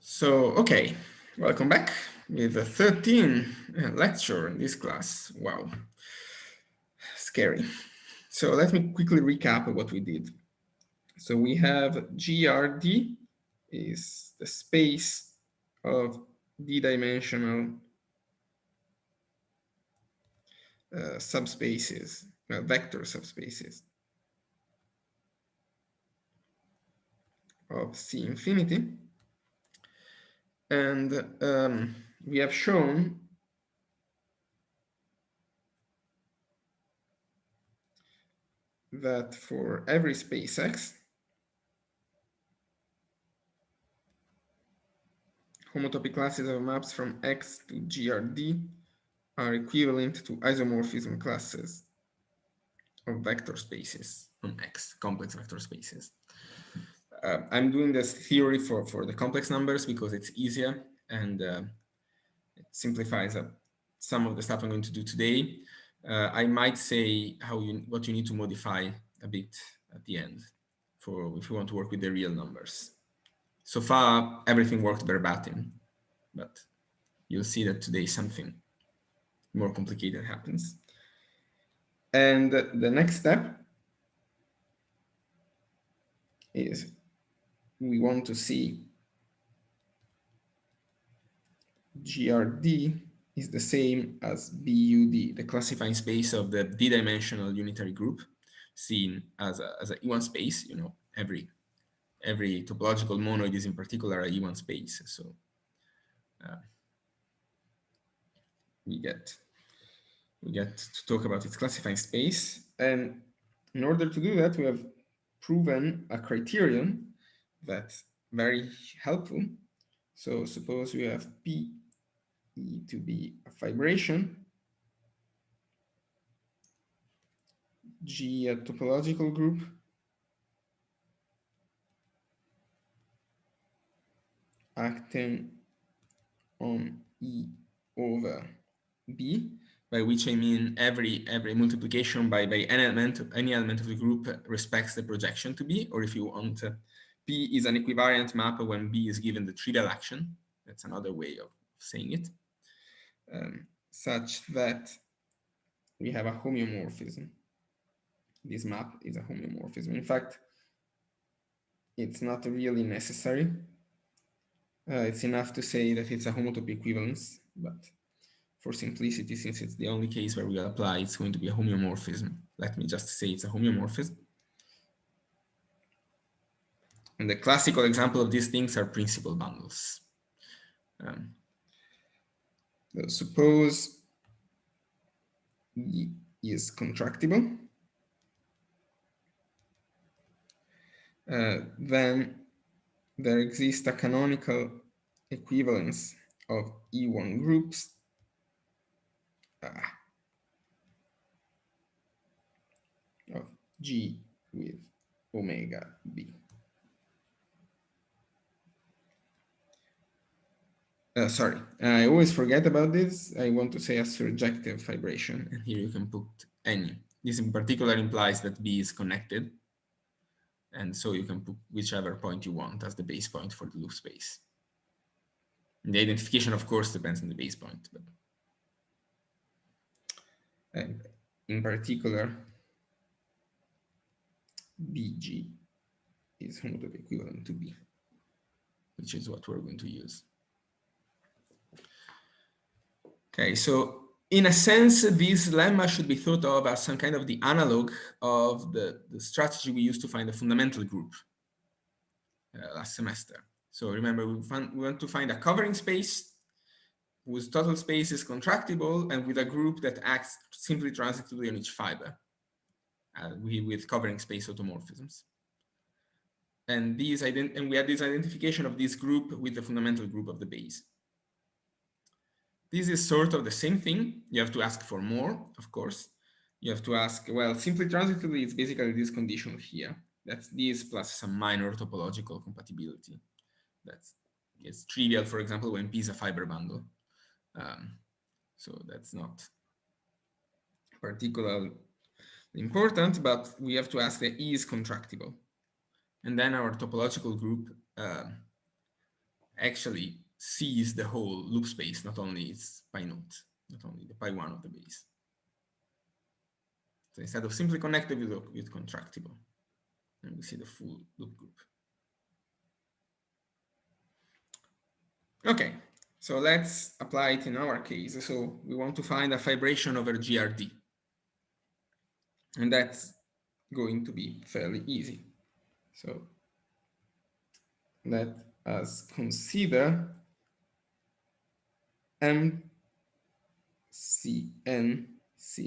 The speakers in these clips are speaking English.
So, okay, welcome back with the 13th lecture in this class. Wow, scary. So let me quickly recap what we did. So we have GRD is the space of d-dimensional subspaces, vector subspaces of C infinity. And we have shown that for every space X, homotopy classes of maps from X to GRD are equivalent to isomorphism classes of vector spaces on X, complex vector spaces. I'm doing this theory for the complex numbers because it's easier and it simplifies some of the stuff I'm going to do today. I might say what you need to modify a bit at the end for if you want to work with the real numbers. So far, everything worked verbatim, but you'll see that today something more complicated happens. And the next step is we want to see GRD is the same as BUD, the classifying space of the d-dimensional unitary group, seen as a E1 space. You know, every topological monoid is in particular a E1 space. So we get to talk about its classifying space. And in order to do that, we have proven a criterion that's very helpful. So suppose we have P E to be a fibration, G a topological group, acting on E over B, by which I mean every multiplication by any element of the group respects the projection to B, or if you want, P is an equivariant map when B is given the trivial action. That's another way of saying it, such that we have a homeomorphism. This map is a homeomorphism. In fact, it's not really necessary. It's enough to say that it's a homotopy equivalence, but for simplicity, since it's the only case where we apply, it's going to be a homeomorphism. Let me just say it's a homeomorphism. And the classical example of these things are principal bundles. Suppose E is contractible. Then there exists a canonical equivalence of E1 groups of G with omega B. Sorry, I always forget about this. I want to say a surjective fibration, and here you can put any. This in particular implies that B is connected, and so you can put whichever point you want as the base point for the loop space. And the identification, of course, depends on the base point. But and in particular, BG is homotopy equivalent to B, which is what we're going to use. Okay, so in a sense, this lemma should be thought of as some kind of the analog of the strategy we used to find a fundamental group last semester. So remember, we want to find a covering space whose total space is contractible and with a group that acts simply transitively on each fiber with covering space automorphisms. And we had this identification of this group with the fundamental group of the base. This is sort of the same thing. You have to ask for more, of course. You have to ask, well, simply transitively, it's basically this condition here. That's this plus some minor topological compatibility. It's trivial, for example, when P is a fiber bundle. So that's not particularly important, but we have to ask that E is contractible. And then our topological group actually sees the whole loop space, not only its pi node, not only the pi one of the base. So instead of simply connected, we look with contractible, and we see the full loop group. Okay, so let's apply it in our case. So we want to find a vibration over GRD. And that's going to be fairly easy. So let us consider MCN C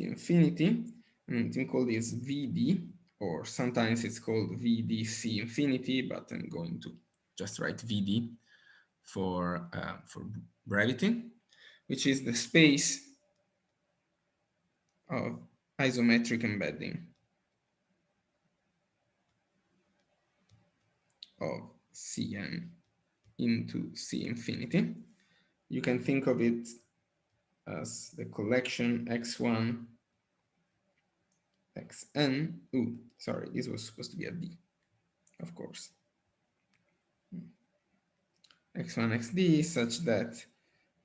infinity, and we call this VD, or sometimes it's called VDC infinity, but I'm going to just write VD for brevity, which is the space of isometric embedding of Cn into C infinity. You can think of it as the collection x1, xn. Ooh, sorry, this was supposed to be a D, of course. x1, xd, such that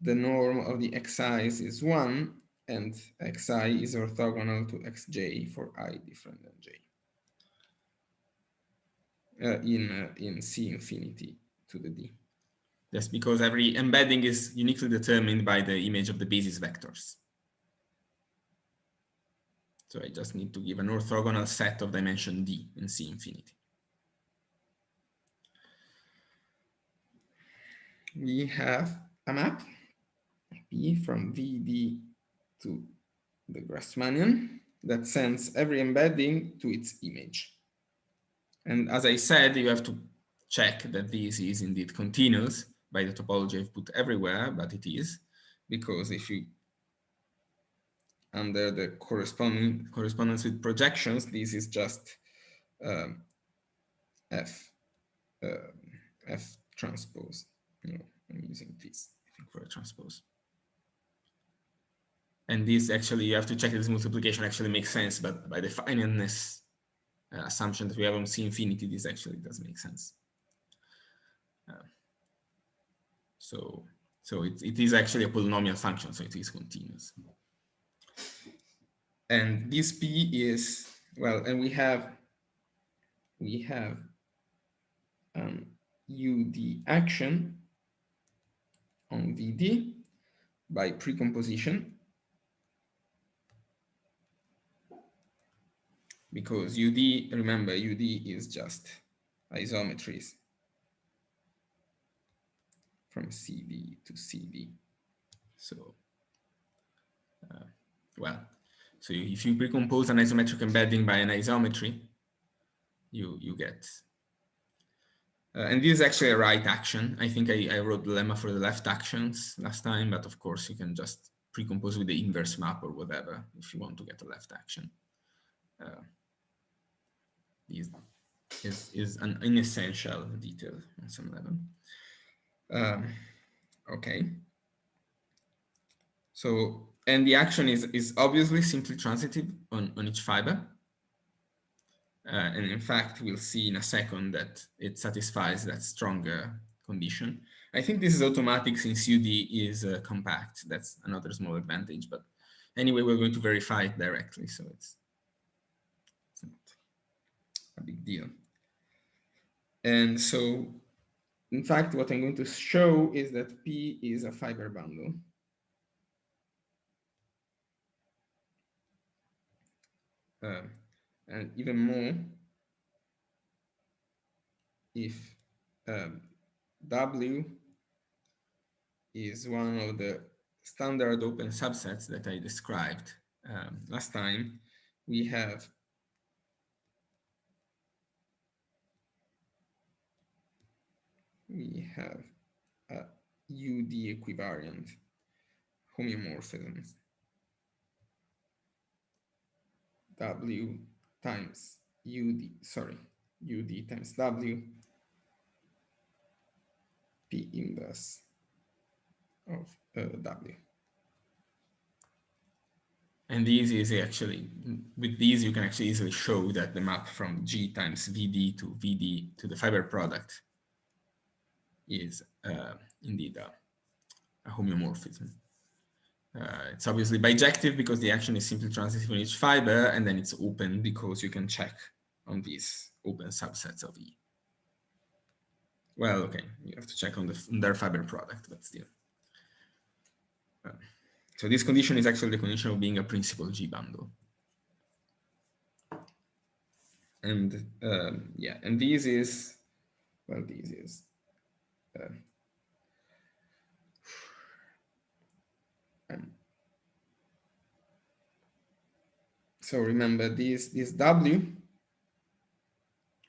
the norm of the xi's is 1 and xi is orthogonal to xj for I different than j in C infinity to the D. That's because every embedding is uniquely determined by the image of the basis vectors. So I just need to give an orthogonal set of dimension D in C infinity. We have a map P from VD to the Grassmannian that sends every embedding to its image. And as I said, you have to check that this is indeed continuous by the topology I've put everywhere, but it is, because if you under the correspondence with projections, this is just F transpose. No, I'm using this, I think, for a transpose. And this actually, you have to check this multiplication actually makes sense, but by the finiteness assumption that we have on C infinity, this actually does make sense. So it is actually a polynomial function, so it is continuous. And this P is, well, and we have UD action on VD by precomposition, because UD, remember, UD is just isometries from CD to CD. So, well, so if you precompose an isometric embedding by an isometry, you get, and this is actually a right action. I think I wrote the lemma for the left actions last time, but of course you can just precompose with the inverse map or whatever if you want to get a left action. This is an inessential detail on some level. Okay. So, and the action is obviously simply transitive on each fiber. And in fact, we'll see in a second that it satisfies that stronger condition. I think this is automatic since UD is compact. That's another small advantage. But anyway, we're going to verify it directly. So it's not a big deal. And so, in fact, what I'm going to show is that P is a fiber bundle. And even more, if W is one of the standard open subsets that I described last time, we have a UD equivariant homeomorphism. W times UD, sorry, UD times W, P inverse of W. And this is actually, with these, you can actually easily show that the map from G times VD to VD to the fiber product is indeed a homeomorphism. It's obviously bijective because the action is simply transitive on each fiber, and then it's open because you can check on these open subsets of E. Well, okay, you have to check on their fiber product, but still. So this condition is actually the condition of being a principal G bundle. And yeah, and this is, well, this is so remember this W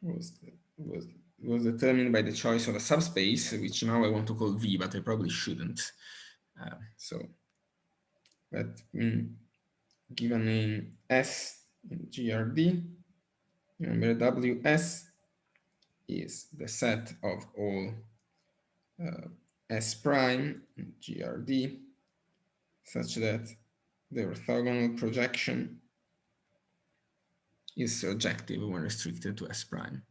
was determined by the choice of a subspace, which now I want to call V, but I probably shouldn't. So let me give a name S in GRD. Remember, WS is the set of all S prime in GRD such that the orthogonal projection is surjective when restricted to S prime.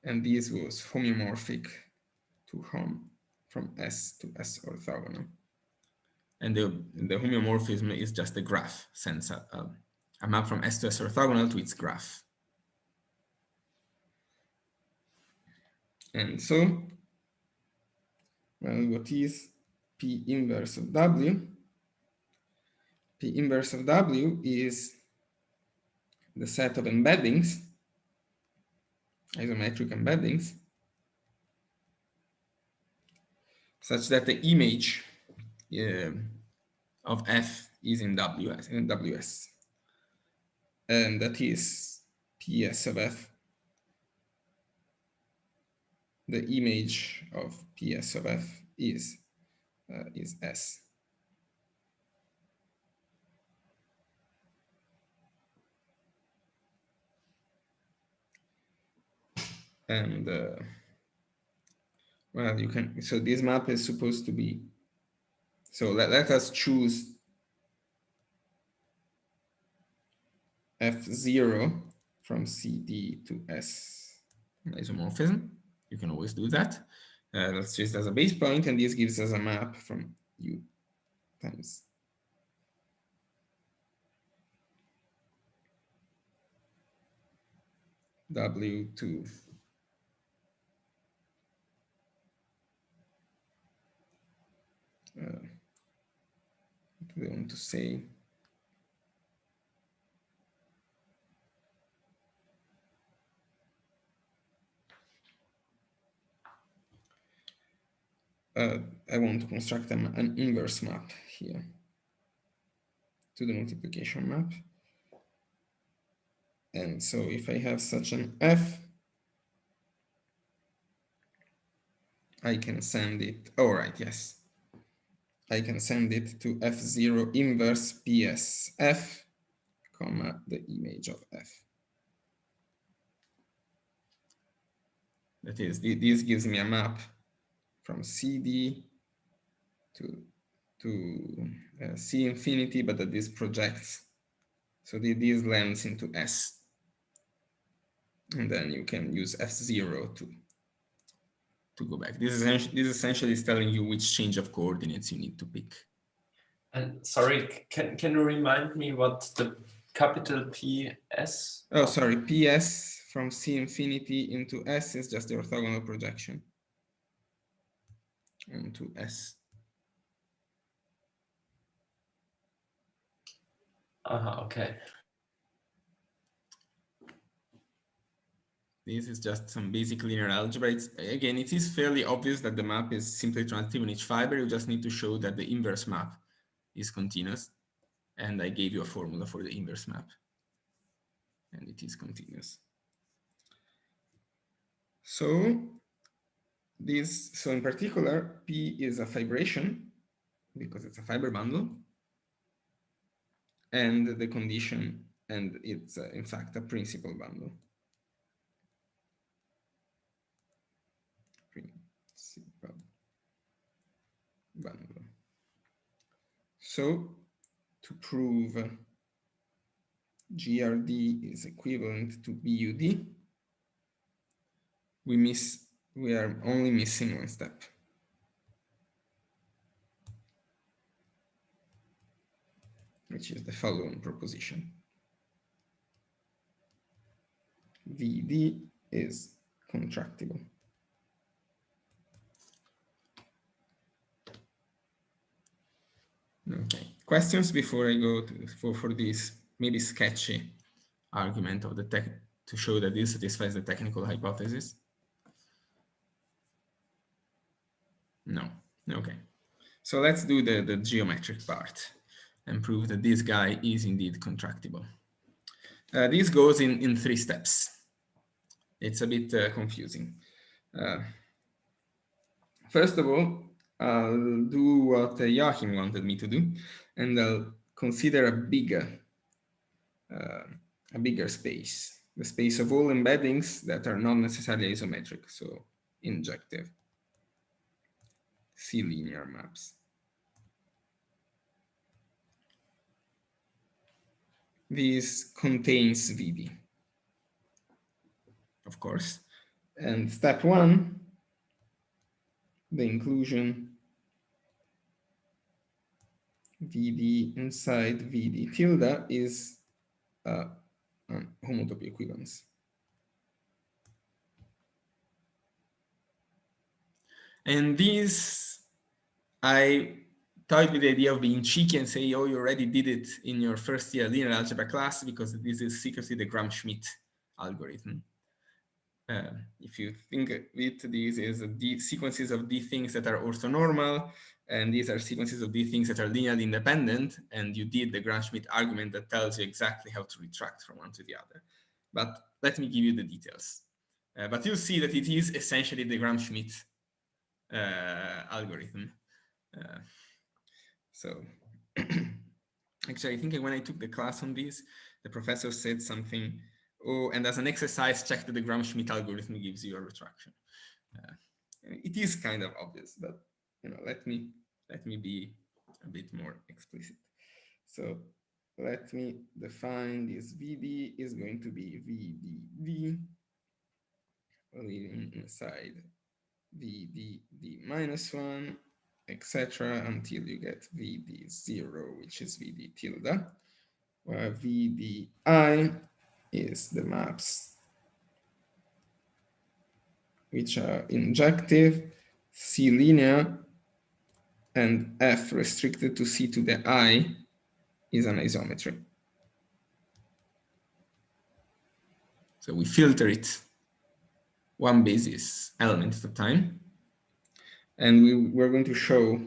And this was homeomorphic to home from S to S orthogonal. And the homeomorphism is just a graph, sends a map from S to S orthogonal to its graph. And so, well, what is P inverse of W? P inverse of W is the set of embeddings, isometric embeddings, such that the image of F is in WS. And that is PS of F. The image of PS of F is S. And well, you can, so this map is supposed to be, so let us choose F0 from CD to S isomorphism. You can always do that. Let's choose it as a base point, and this gives us a map from U times W to what do I want to say? I want to construct an inverse map here to the multiplication map. And so if I have such an F, I can send it, all right, yes. I can send it to F0 inverse PS F, comma, the image of F. That is, this gives me a map from CD to C infinity, but that this projects. So this lands into S. And then you can use F0 to go back. This essentially is telling you which change of coordinates you need to pick. And sorry, can you remind me what the capital PS? Oh, sorry, PS from C infinity into S is just the orthogonal projection onto S. Okay. This is just some basic linear algebra. Again, it is fairly obvious that the map is simply transitive in each fiber. You just need to show that the inverse map is continuous. And I gave you a formula for the inverse map. And it is continuous. So in particular, P is a fibration because it's a fiber bundle. And the condition, and it's in fact a principal bundle. Principal bundle. So to prove GRD is equivalent to BUD, we miss we are only missing one step. Which is the following proposition. VD is contractible. Okay, questions before I go for this maybe sketchy argument of the tech to show that this satisfies the technical hypothesis? No. Okay. So let's do the geometric part and prove that this guy is indeed contractible. This goes in 3 steps. It's a bit confusing. First of all, I'll do what Joachim wanted me to do, and I'll consider a bigger space, the space of all embeddings that are not necessarily isometric, so injective, C-linear maps. This contains VD, of course. And step 1, the inclusion VD inside VD tilde is an homotopy equivalence. And this, I toyed with the idea of being cheeky and say, oh, you already did it in your first year linear algebra class, because this is secretly the Gram-Schmidt algorithm. If you think of it, this is D sequences of D things that are orthonormal, and these are sequences of D things that are linearly independent, and you did the Gram-Schmidt argument that tells you exactly how to retract from one to the other. But let me give you the details. But you'll see that it is essentially the Gram-Schmidt algorithm. So actually, I think when I took the class on this, the professor said something, oh, and as an exercise, check that the Gram-Schmidt algorithm gives you a retraction. It is kind of obvious, but let me be a bit more explicit. So let me define this VD is going to be VDD leading inside VDD minus 1, etc., until you get VD0, which is VD tilde, where VDI is the maps which are injective, C linear, and F restricted to C to the I is an isometry. So we filter it one basis element at a time. And we're going to show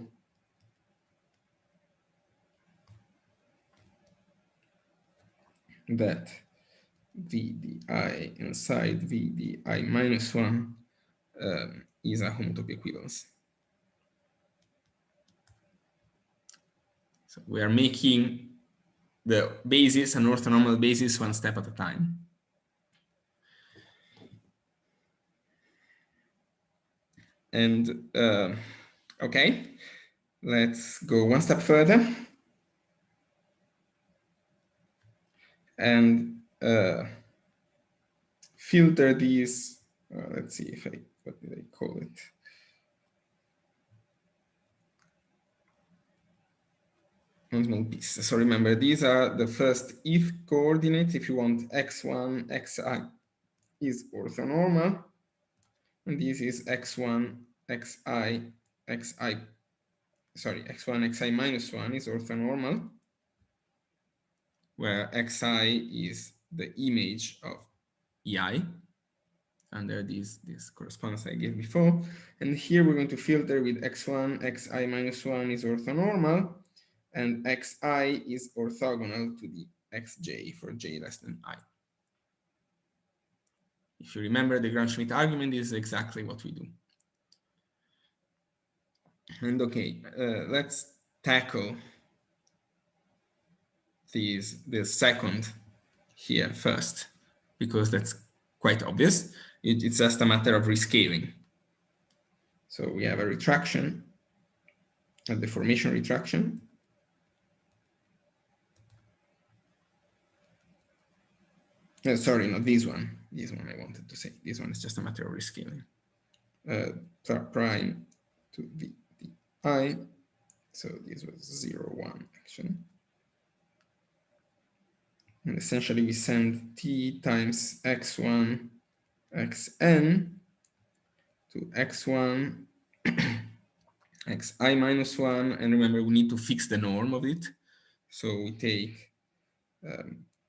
that VDI inside VDI minus 1 is a homotopy equivalence. So we are making the basis an orthonormal basis one step at a time. And okay, let's go one step further and filter these. Let's see if what did I call it? One small piece. So remember, these are the first if coordinates. If you want x1, xi is orthonormal, and this is x1, xi, x1, xi minus 1 is orthonormal, where xi is the image of ei under this correspondence I gave before. And here we're going to filter with x1, xi minus 1 is orthonormal, and xi is orthogonal to the xj for j less than I. If you remember the Gram-Schmidt argument, this is exactly what we do. And okay, let's tackle the second here first, because that's quite obvious. It's just a matter of rescaling. So we have a retraction, a deformation retraction. Sorry, not this one. This one I wanted to say. This one is just a matter of rescaling. prime to VDI. So this was 0, 1 actually. And essentially we send t times x1 xn to x1 xi minus 1. And remember, we need to fix the norm of it. So we take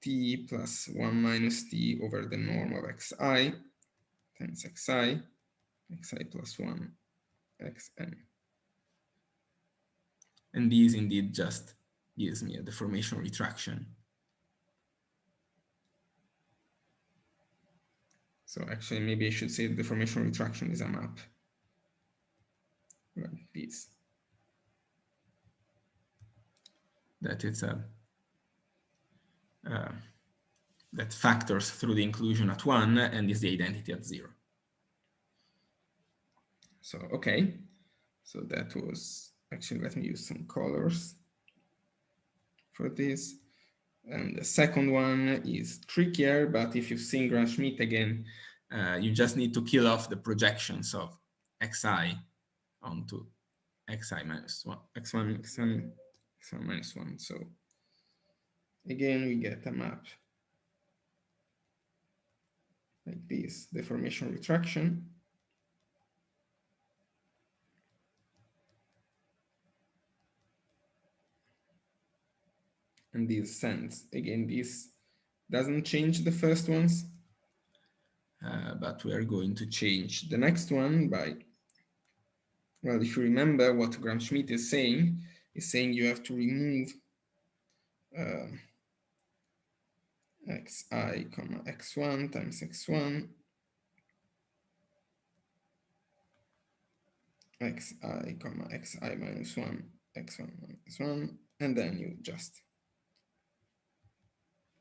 t plus 1 minus t over the norm of xi times xi plus 1 xn. And this indeed just gives me a deformation retraction. So actually, maybe I should say the deformation retraction is a map like this. That it's a that factors through the inclusion at 1 and is the identity at 0. So okay, so that was actually, let me use some colors for this. And the second one is trickier, but if you've seen Gram-Schmidt again, you just need to kill off the projections of xi onto xi minus 1, x1, x1 minus 1. So again, we get a map like this, deformation retraction. And this sends, again, this doesn't change the first ones, but we are going to change the next one by, well, if you remember what Gram-Schmidt is saying you have to remove xi comma x1 times x1 xi comma xi minus 1 x1 minus 1, and then you just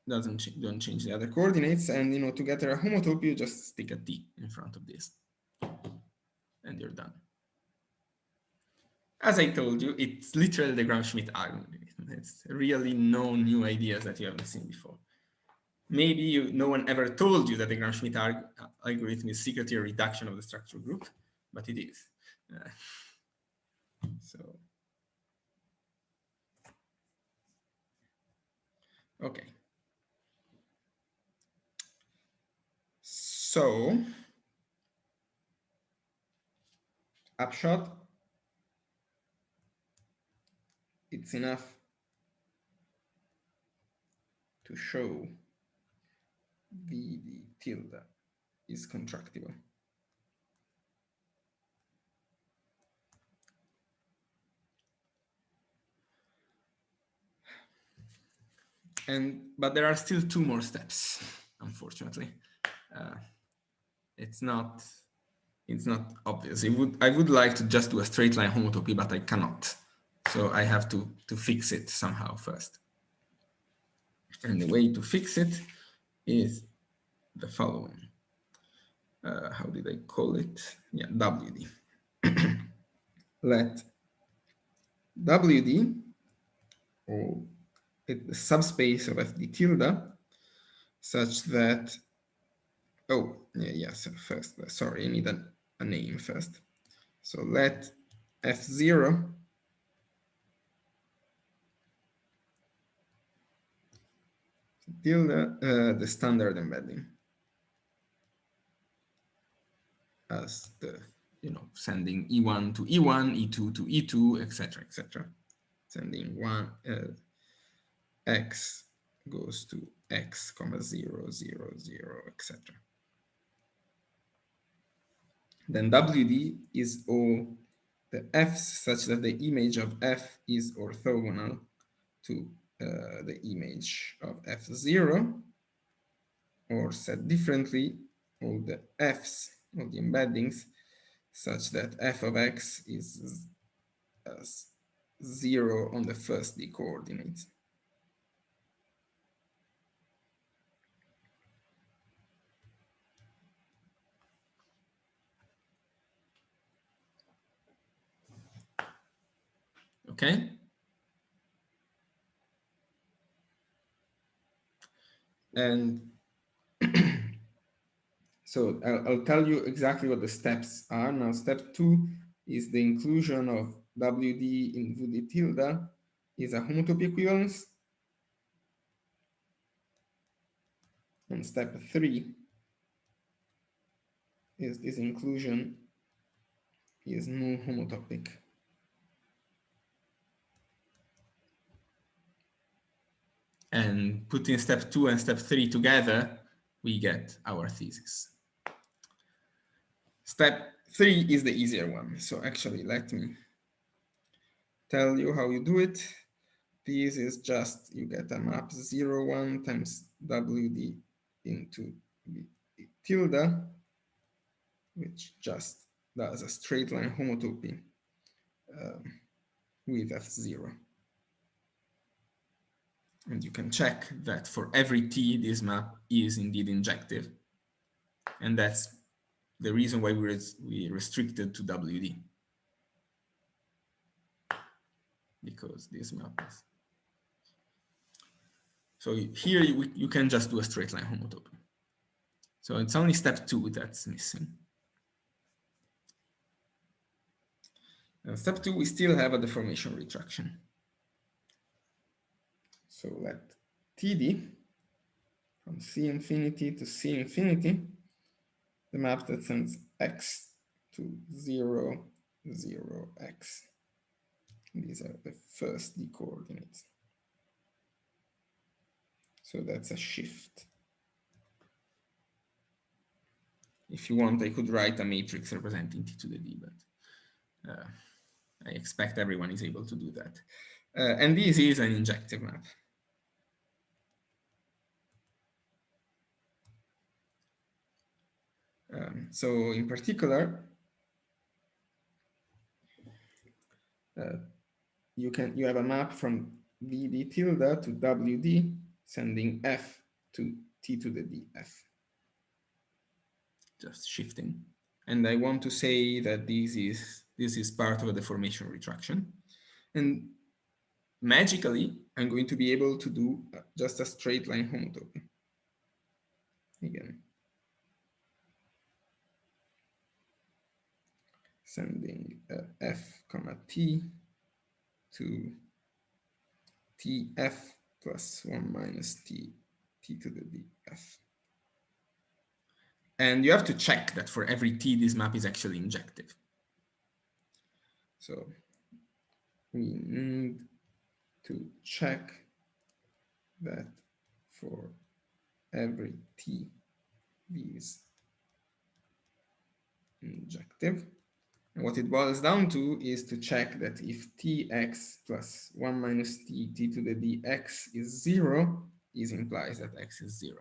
don't change the other coordinates, and to get a homotopy you just stick a t in front of this and you're done. As I told you, it's literally the Gram-Schmidt algorithm. It's really no new ideas that you haven't seen before. Maybe no one ever told you that the Gram-Schmidt algorithm is secretly a reduction of the structure group, but it is. So, okay. So, upshot, it's enough to show the tilde is contractible. But there are still 2 more steps, unfortunately. It's not obvious. I would like to just do a straight line homotopy, but I cannot. So I have to fix it somehow first. And the way to fix it is the following. How did I call it? Yeah, WD. Let WD, or the subspace of FD tilde, such that, oh, yeah, so first, sorry, I need a name first. So let F0 tilde the standard embedding as the, sending E1 to E1, E2 to E2, etc., etc. Sending one X goes to X, comma 0, 0, 0, etc. Then WD is all the F's such that the image of F is orthogonal to the image of F0, or said differently, all the F's of the embeddings such that f of x is 0 on the first d coordinate. Okay. And So I'll tell you exactly what the steps are. Now, step 2 is the inclusion of WD in VD tilde is a homotopy equivalence. And step 3 is this inclusion is no homotopic. And putting step 2 and step 3 together, we get our thesis. Step 3 is the easier one. So actually, let me tell you how you do it. This is just, you get a map 0, 1 times WD into V tilde, which just does a straight line homotopy with F0. And you can check that for every T, this map is indeed injective. And that's the reason why we restricted to WD. Because this map is. So here you can just do a straight line homotopy. So it's only step 2 that's missing. Step 2, we still have a deformation retraction. So let TD from C infinity to C infinity, the map that sends x to 0, 0, x. These are the first D coordinates. So that's a shift. If you want, I could write a matrix representing T to the D, but I expect everyone is able to do that. And this is an injective map. So in particular, you have a map from VD tilde to WD, sending F to T to the DF. Just shifting. And I want to say that this is part of a deformation retraction. And magically, I'm going to be able to do just a straight line homotopy. Again. Sending F comma T to TF plus 1 minus T to the DF. And you have to check that for every T, this map is actually injective. So we need to check that for every T is injective. And what it boils down to is to check that if Tx plus 1 minus T to the dx is 0, this implies that x is 0.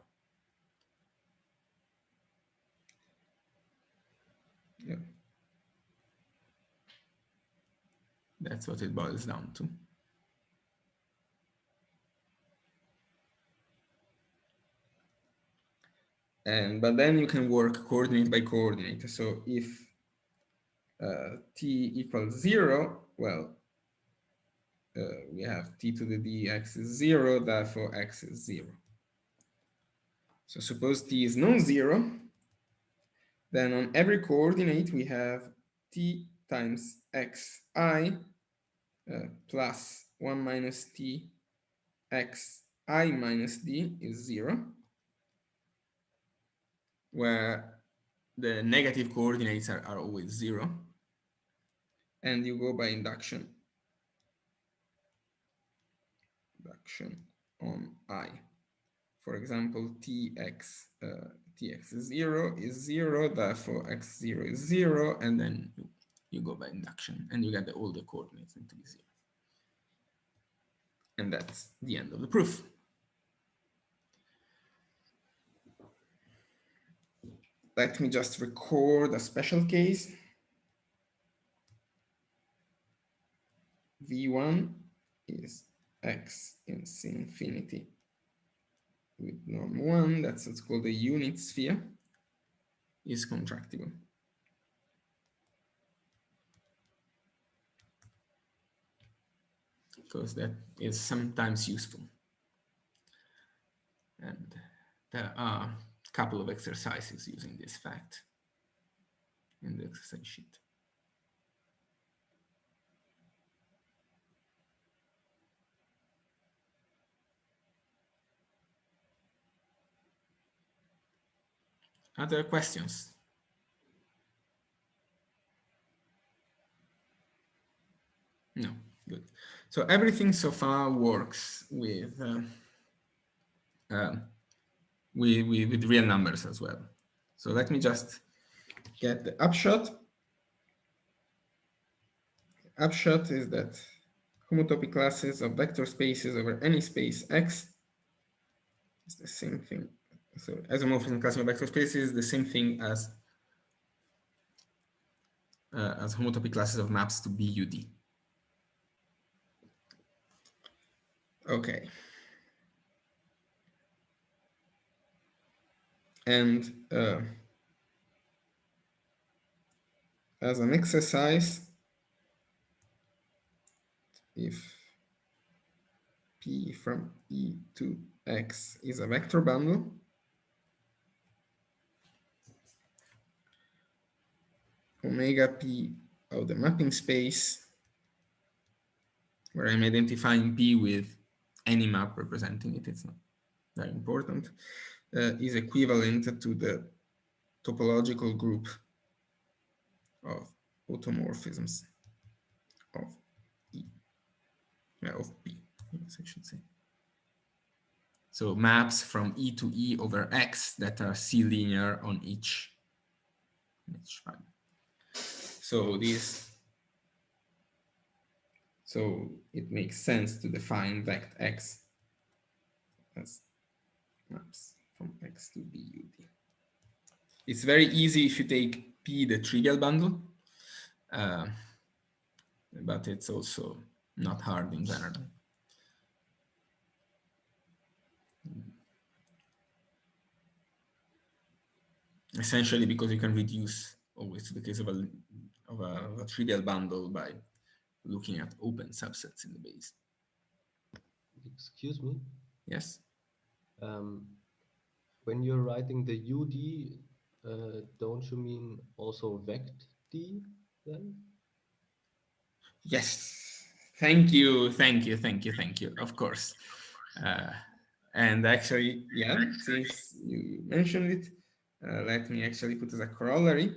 Yeah. That's what it boils down to. But then you can work coordinate by coordinate. So if T equals 0, well, we have T to the dx is 0, therefore x is 0. So suppose T is non-zero, then on every coordinate we have T times xi plus 1 minus T xi minus d is 0, where the negative coordinates are always 0. And you go by induction. On I. For example, tx 0 is 0, therefore x0 is 0, and then you go by induction, and you get all the coordinates into 0. And that's the end of the proof. Let me just record a special case. V1 is x in C infinity with norm 1, that's what's called a unit sphere, is contractible. Because that is sometimes useful. And there are couple of exercises using this fact in the exercise sheet. Other questions? No, good. So everything so far works with real numbers as well. So let me just get the upshot. Upshot is that homotopy classes of vector spaces over any space X is the same thing. So isomorphism class of vector spaces is the same thing as homotopy classes of maps to BUD. Okay. And as an exercise, if P from E to X is a vector bundle, omega P of the mapping space, where I'm identifying P with any map representing it, it's not very important, is equivalent to the topological group of automorphisms of E, of P, yes, I should say. So maps from E to E over X that are C-linear on each file. So it makes sense to define vect X as maps from X to BUD. It's very easy if you take P, the trivial bundle, but it's also not hard in general. Essentially because you can reduce always to the case of a trivial bundle by looking at open subsets in the base. Excuse me? Yes? When you're writing the UD, don't you mean also vect D then? Yes. Thank you. Of course. And actually, yeah, since you mentioned it, let me actually put as a corollary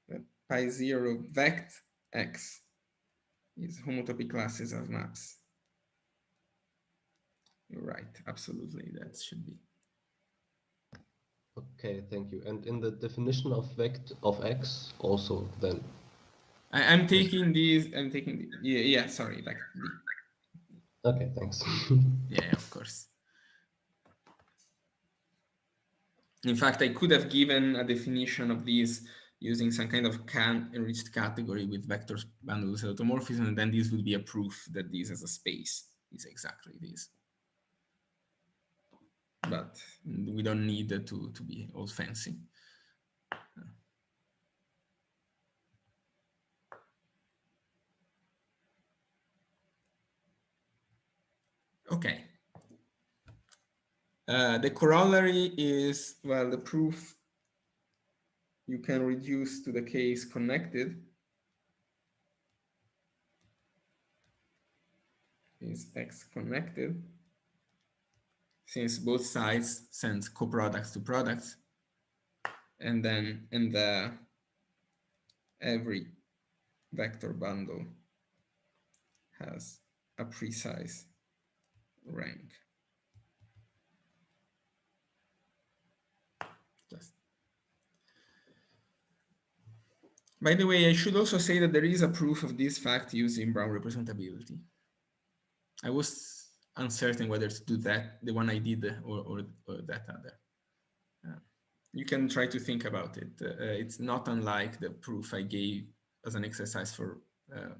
that pi 0 vect X is homotopy classes of maps. You're right, absolutely, that should be. Okay, thank you. And in the definition of vect of X also then? I'm taking these, yeah, sorry, vect D. Okay, thanks. Yeah, of course. In fact, I could have given a definition of these using some kind of enriched category with vector bundles automorphism, and then this would be a proof that this as a space is exactly this. But we don't need to be all fancy. Okay. The corollary is, well, the proof you can reduce to the case connected is X connected, since both sides send coproducts to products, and then every vector bundle has a precise rank. By the way, I should also say that there is a proof of this fact using Brown representability. I was uncertain whether to do that, the one I did, or that other. You can try to think about it. It's not unlike the proof I gave as an exercise for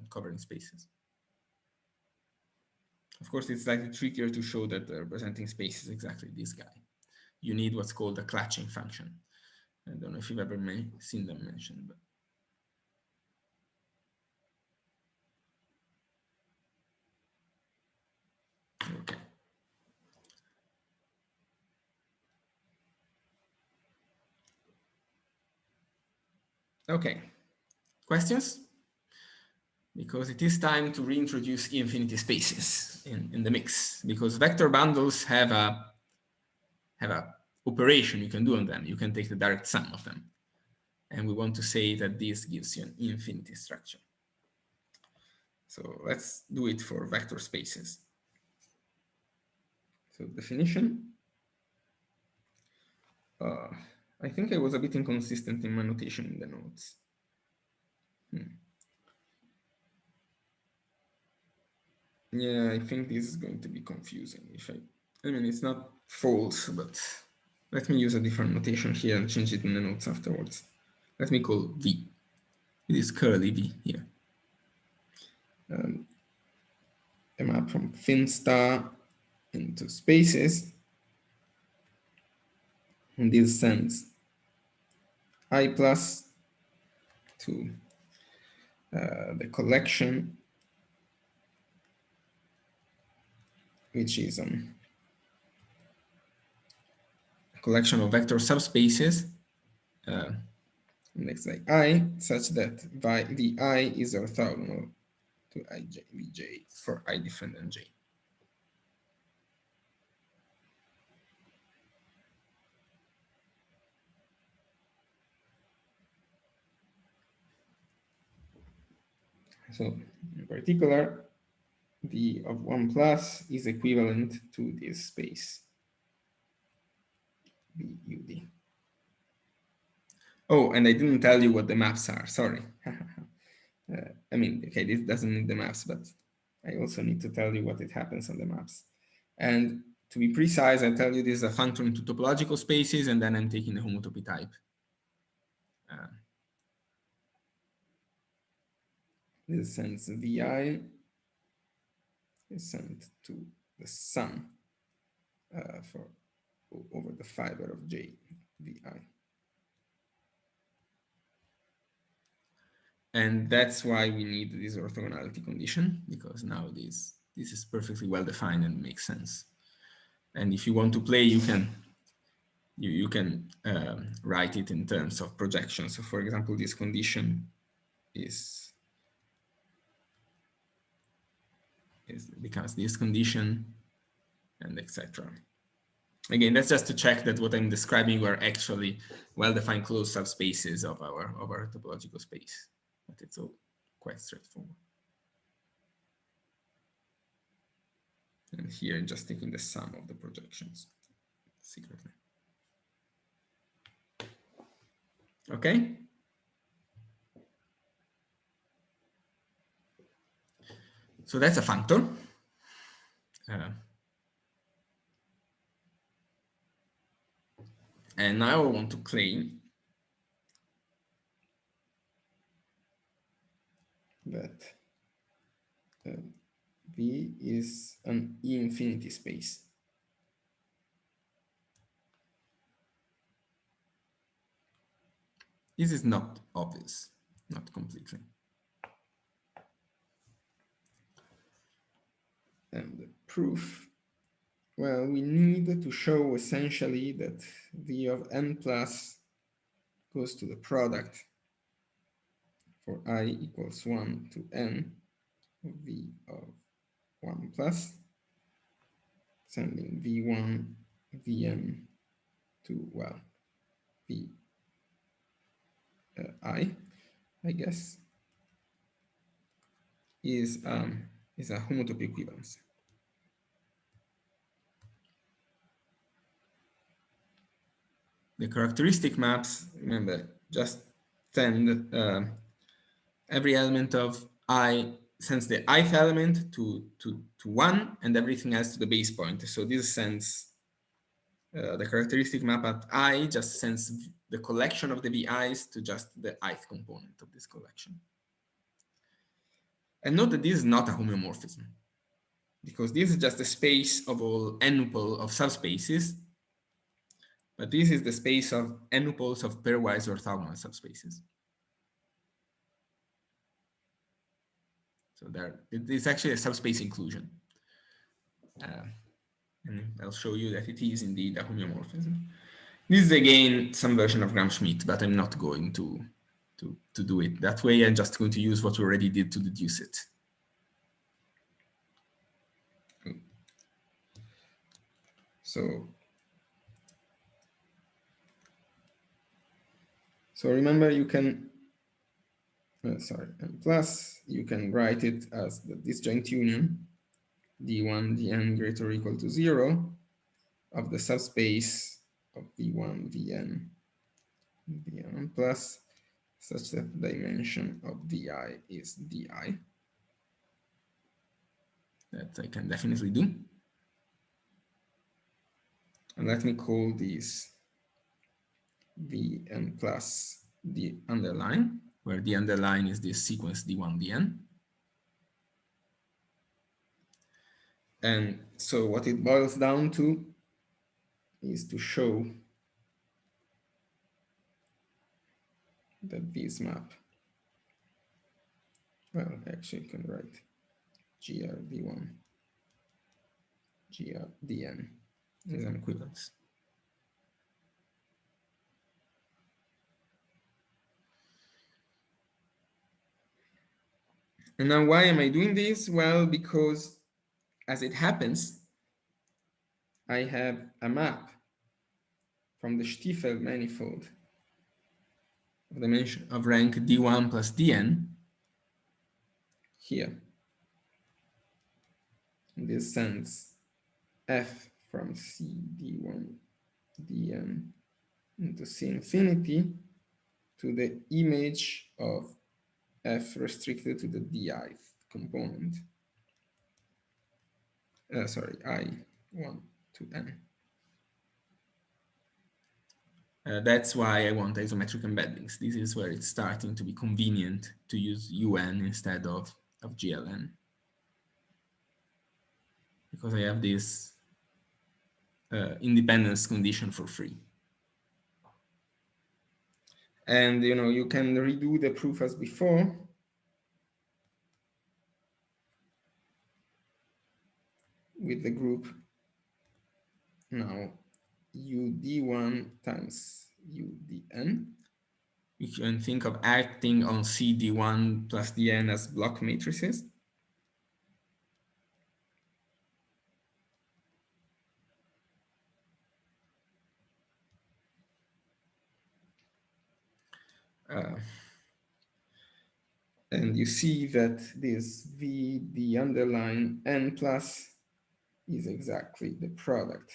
covering spaces. Of course, it's slightly trickier to show that the representing space is exactly this guy. You need what's called a clutching function. I don't know if you've ever seen them mentioned, but okay. Okay, questions? Because it is time to reintroduce E-infinity spaces in the mix, because vector bundles have a operation you can do on them. You can take the direct sum of them. And we want to say that this gives you an E-infinity structure. So let's do it for vector spaces. So definition. I think I was a bit inconsistent in my notation in the notes. Yeah, I think this is going to be confusing. I mean, it's not false, but let me use a different notation here and change it in the notes afterwards. Let me call V. It is curly V here. A map from thin star into spaces. And this sends I plus to the collection, which is a collection of vector subspaces next like I, such that Vi is orthogonal to Vj for I different than j. So in particular, V of 1 plus is equivalent to this space VUD. Oh, and I didn't tell you what the maps are, sorry. I mean, okay, this doesn't need the maps, but I also need to tell you what it happens on the maps. And to be precise, I tell you this is a function into topological spaces, and then I'm taking the homotopy type. This sends Vi is sent to the sum for over the fiber of J Vi. And that's why we need this orthogonality condition, because now this is perfectly well defined and makes sense. And if you want to play, you can write it in terms of projection. So for example, this condition becomes this condition, and etc. Again, that's just to check that what I'm describing were actually well-defined closed subspaces of our topological space. But it's all quite straightforward. And here I'm just taking the sum of the projections secretly. Okay. So that's a functor. And now I want to claim that V is an E-infinity space. This is not obvious, not completely. And the proof, well, we need to show essentially that V of n plus goes to the product for I equals 1 to n of V of 1 plus, sending V1, Vn to, well, V I guess, is a homotopy equivalence. The characteristic maps, remember, just send every element of I, sends the ith element to 1 and everything else to the base point. So this sends the characteristic map at I just sends the collection of the VI's to just the ith component of this collection. And note that this is not a homeomorphism, because this is just the space of all n-tuple of subspaces, but this is the space of n-tuples of pairwise orthogonal subspaces. So it's actually a subspace inclusion. And I'll show you that it is indeed a homeomorphism. This is again some version of Gram-Schmidt, but I'm not going to to do it that way. I'm just going to use what we already did to deduce it. So remember, you can, and plus, you can write it as the disjoint union d1 dn greater or equal to 0 of the subspace of v1 vn vn plus, such that the dimension of di is di. That I can definitely do. And let me call these vn plus the underline, where the underline is this sequence d1 dn. And so what it boils down to is to show that this map, well, actually you can write grd1 grdn is an equivalence. And now why am I doing this? Well, because as it happens, I have a map from the Stiefel manifold of dimension of rank d1 plus dn here. In this sense, f from c d1 dn into c infinity to the image of f restricted to the di component. Sorry, I1 to n. That's why I want isometric embeddings. This is where it's starting to be convenient to use UN instead of GLN. Because I have this independence condition for free. And you can redo the proof as before. With the group now UD1 times UDN. You can think of acting on CD1 plus DN as block matrices. And you see that this V, the underline N plus is exactly the product.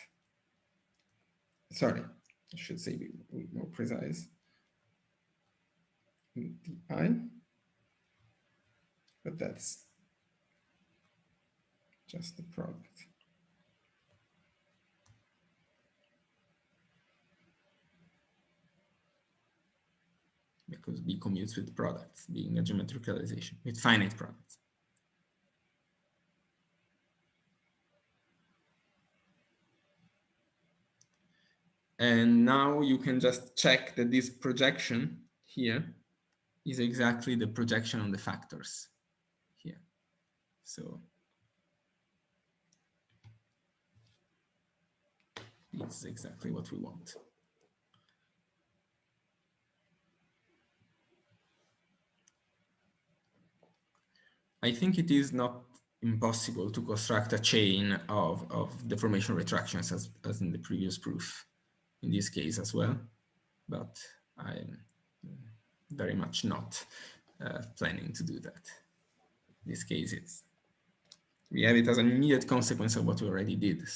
Sorry, I should say be more precise. The I, but that's just the product. Because B commutes with products, being a geometric realization, with finite products. And now you can just check that this projection here is exactly the projection on the factors here. So it's exactly what we want. I think it is not impossible to construct a chain of deformation retractions as in the previous proof, in this case as well, but I'm very much not planning to do that. In this case, we have it as an immediate consequence of what we already did.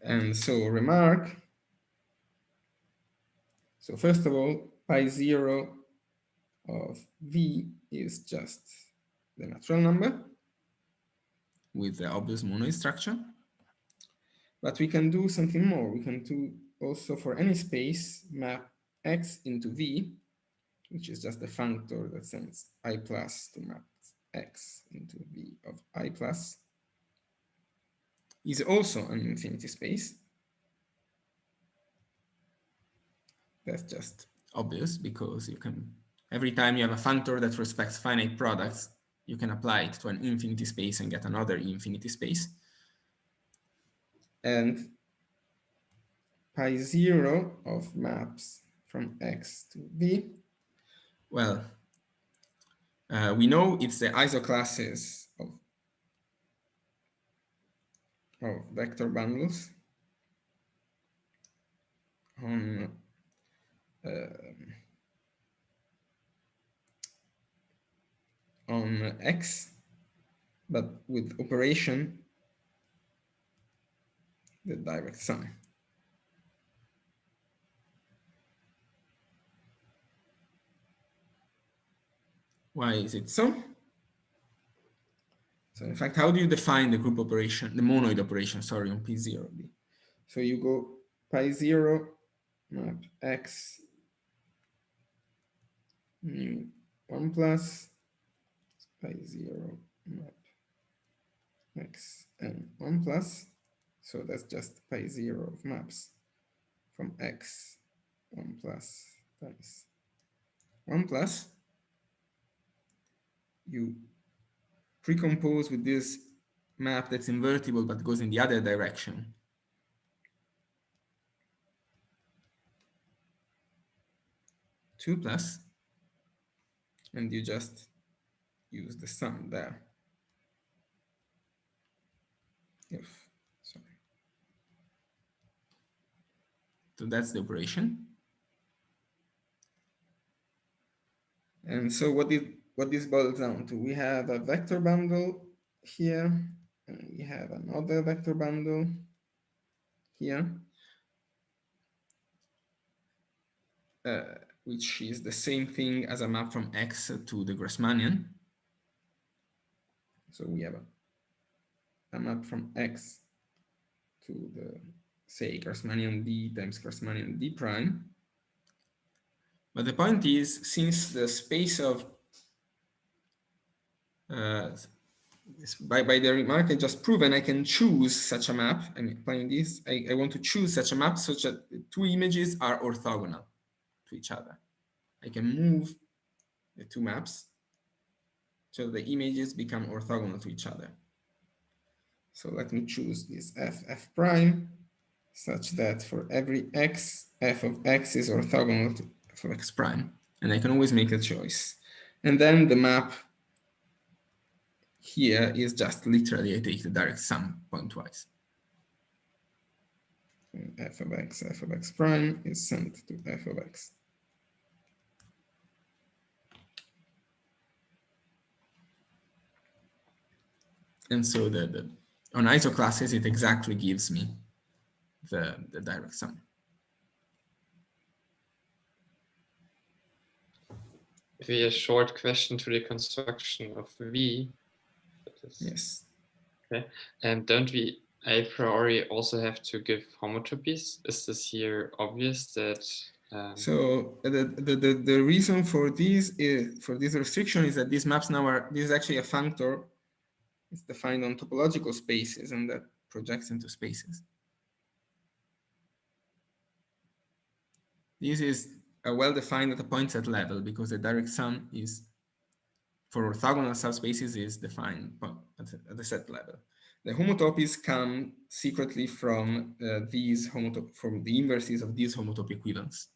And so remark, so first of all, pi 0 of V is just the natural number with the obvious monoid structure. But we can do something more. We can do also for any space map X into V, which is just the functor that sends I plus to map X into V of I plus, is also an infinity space. That's just obvious because you can, every time you have a functor that respects finite products, you can apply it to an infinity space and get another infinity space. And pi 0 of maps from X to V Well, we know it's the isoclasses of vector bundles on X, but with operation the direct sum. Why is it so? So in fact, how do you define the group operation, the monoid operation, sorry, on P0B? So you go pi0 map X mu 1 plus pi0 map X and 1 plus. So that's just pi0 of maps from X 1 plus times 1 plus. You precompose with this map that's invertible but goes in the other direction. Two plus, and you just use the sum there. Sorry. So that's the operation. And so what this boils down to, we have a vector bundle here, and we have another vector bundle here, which is the same thing as a map from X to the Grassmannian. So we have a map from X to the, say, Grassmannian D times Grassmannian D prime. But the point is, since the space of by the remark I just proven, I can choose such a map. I'm applying this. I want to choose such a map such that the two images are orthogonal to each other. I can move the two maps so the images become orthogonal to each other. So let me choose this f prime such that for every x, f of x is orthogonal to f of x prime. And I can always make a choice. And then the map here is just literally I take the direct sum pointwise. F of x prime is sent to f of x. And so on isoclasses, it exactly gives me the direct sum. Maybe a short question to the construction of V. Yes. Okay. And don't we a priori also have to give homotopies? Is this here obvious that? So the reason for this restriction is that these maps now this is actually a functor. It's defined on topological spaces, and that projects into spaces. This is well defined at the point-set level because the direct sum is for orthogonal subspaces is defined at the set level. The homotopies come secretly from from the inverses of these homotopy equivalents.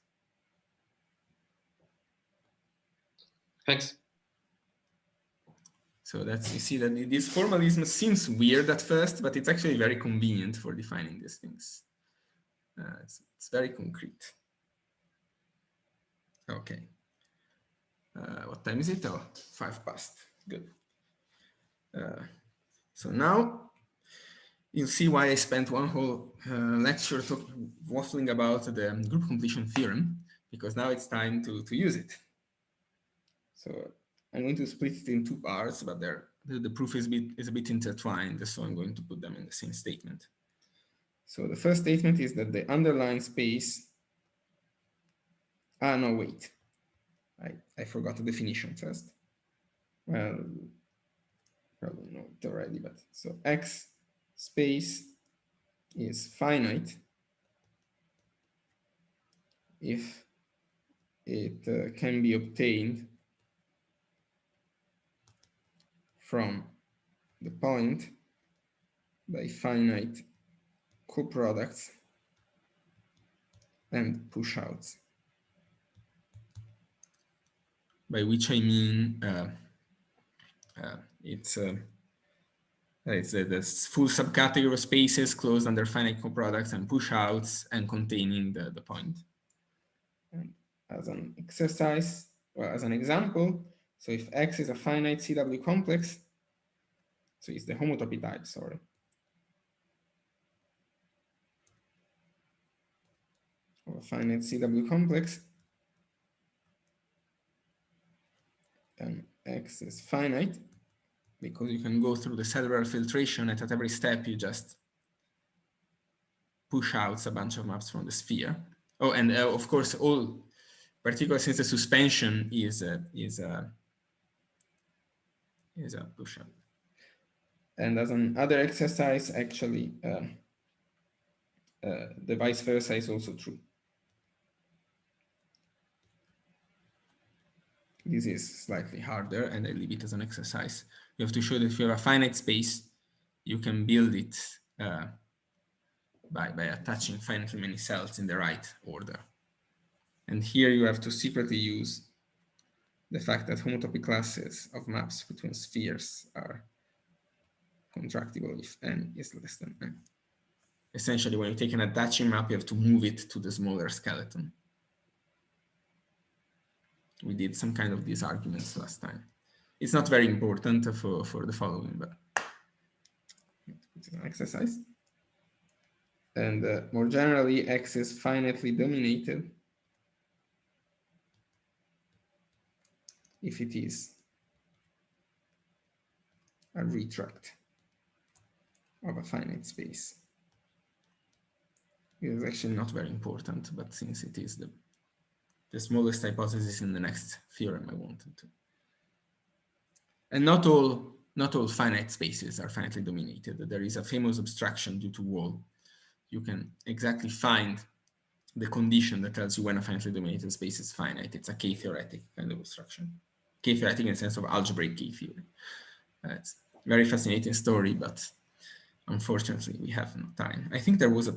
Thanks. So that's, you see that this formalism seems weird at first, but it's actually very convenient for defining these things. It's very concrete. Okay. What time is it? Oh, 5 past. Good. So now you'll see why I spent one whole lecture waffling about the group completion theorem, because now it's time to use it. So I'm going to split it in two parts, but the proof is a bit intertwined, so I'm going to put them in the same statement. So the first statement is that the underlying space, no, wait. I forgot the definition first. Well, probably know it already, but so X space is finite if it can be obtained from the point by finite coproducts and push outs. by which I mean it's the full subcategory of spaces closed under finite coproducts and push-outs and containing the point. And as an exercise, well, as an example, so if X is a finite CW complex, so it's the homotopy type, sorry. Of a finite CW complex, then X is finite, because you can go through the cellular filtration and at every step you just push out a bunch of maps from the sphere. Oh, and of course, particularly since the suspension is a push out. And as another exercise, actually, the vice versa is also true. This is slightly harder, and I leave it as an exercise. You have to show that if you have a finite space, you can build it by attaching finitely many cells in the right order. And here you have to secretly use the fact that homotopy classes of maps between spheres are contractible if n is less than n. Essentially, when you take an attaching map, you have to move it to the smaller skeleton. We did some kind of these arguments last time. It's not very important for the following, but it's an exercise. And more generally, X is finitely dominated if it is a retract of a finite space. It is actually not very important, but since it is the smallest hypothesis in the next theorem, I wanted to. And not all finite spaces are finitely dominated. There is a famous abstraction due to Wall. You can exactly find the condition that tells you when a finitely dominated space is finite. It's a K-theoretic kind of abstraction. K-theoretic in the sense of algebraic K-theory. It's a very fascinating story, but unfortunately we have no time. I think there was a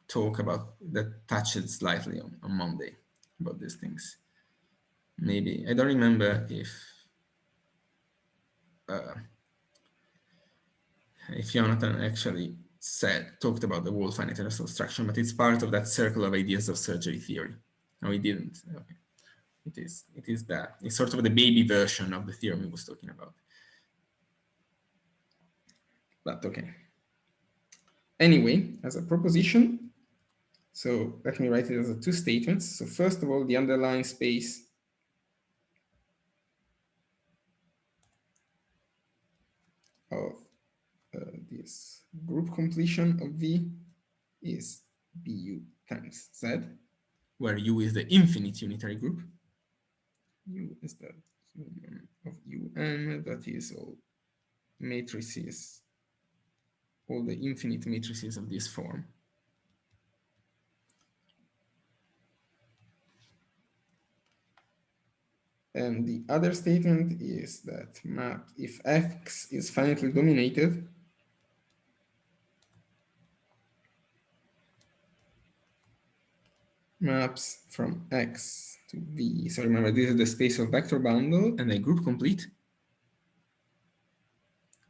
talk about that touched slightly on Monday about these things. Maybe, I don't remember if Jonathan actually talked about the Wall finite universal abstraction, but it's part of that circle of ideas of surgery theory. No, he didn't. Okay. It is that. It's sort of the baby version of the theorem he was talking about. But okay. Anyway, as a proposition, so let me write it as two statements. So first of all, the underlying space of this group completion of V is BU times Z, where U is the infinite unitary group. U is the union of UN, that is all matrices, all the infinite matrices of this form. And the other statement is that map, if X is finitely dominated, maps from X to V. So remember, this is the space of vector bundle and a group complete.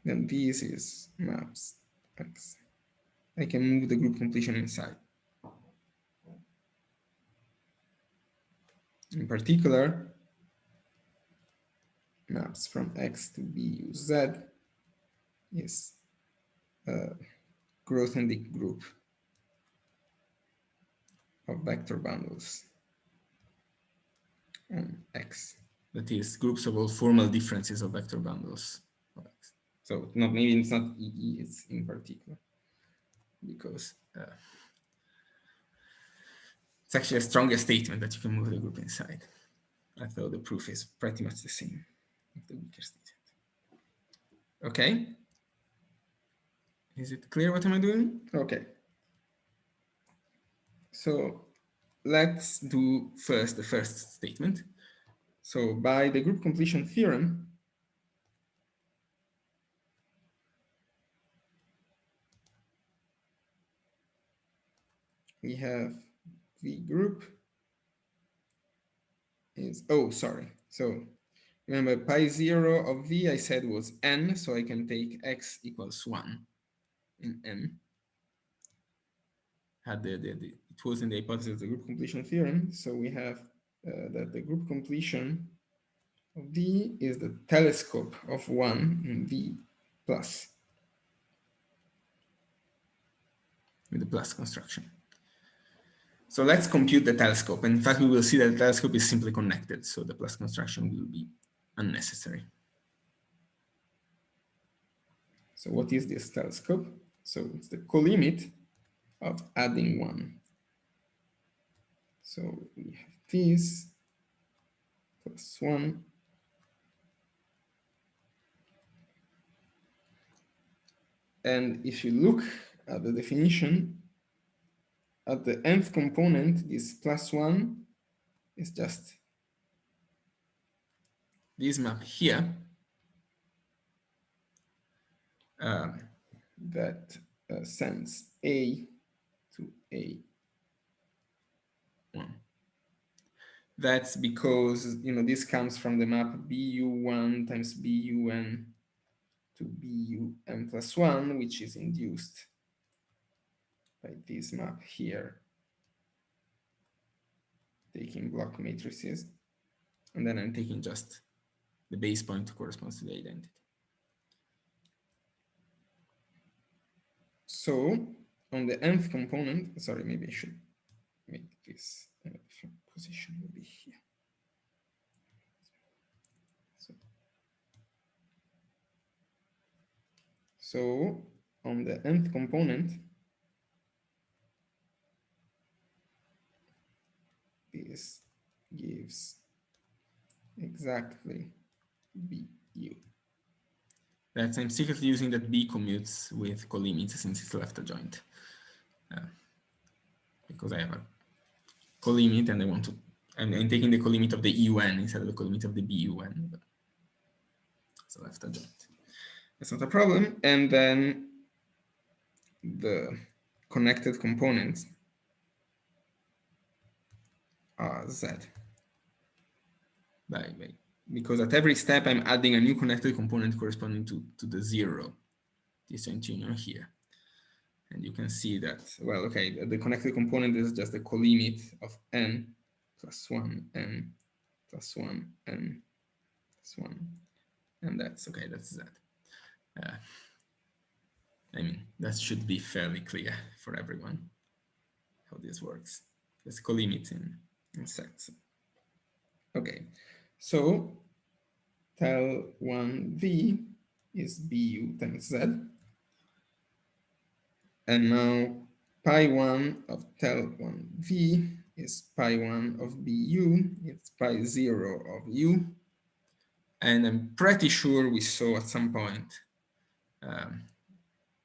Then this is maps X. I can move the group completion inside. In particular, maps from X to BU Z is grothendieck group of vector bundles on X. That is groups of all formal differences of vector bundles of X. So maybe it's not EE, it's in particular, because it's actually a stronger statement that you can move the group inside. Although the proof is pretty much the same of the weaker statement. Okay. Is it clear what am I doing? Okay. So let's do first the first statement. So by the group completion theorem, we have the group is, oh, sorry. So remember, pi 0 of v I said was n, so I can take x equals 1 in n. It was in the hypothesis of the group completion theorem. So we have that the group completion of v is the telescope of 1 in v plus, with the plus construction. So let's compute the telescope. And in fact, we will see that the telescope is simply connected, so the plus construction will be unnecessary. So what is this telescope? So it's the colimit of adding 1. So we have this plus 1. And if you look at the definition, at the nth component, this plus 1 is just this map here that sends A to A1. That's because, you know, this comes from the map BU1 times BUN to BUN plus 1, which is induced by this map here, taking block matrices, and then I'm taking just the base point corresponds to the identity. So on the nth component, sorry, maybe I should make this different position, maybe here. So on the nth component, this gives exactly BU. That I'm secretly using that B commutes with colimits since it's left adjoint. Because I have a colimit and I want to, I'm taking the colimit of the UN instead of the colimit of the BUN. But it's a left adjoint. That's not a problem. And then the connected components are Z. Because at every step I'm adding a new connected component corresponding to the 0 disjoint union here. And you can see that, well, okay, the connected component is just the colimit of n plus 1, n plus 1, n plus 1. And that's, okay, that's that. I mean, that should be fairly clear for everyone how this works. There's colimits in sets. Okay, so tel 1v is bu times z. And now pi 1 of tel 1v is pi 1 of bu. It's pi 0 of u. And I'm pretty sure we saw at some point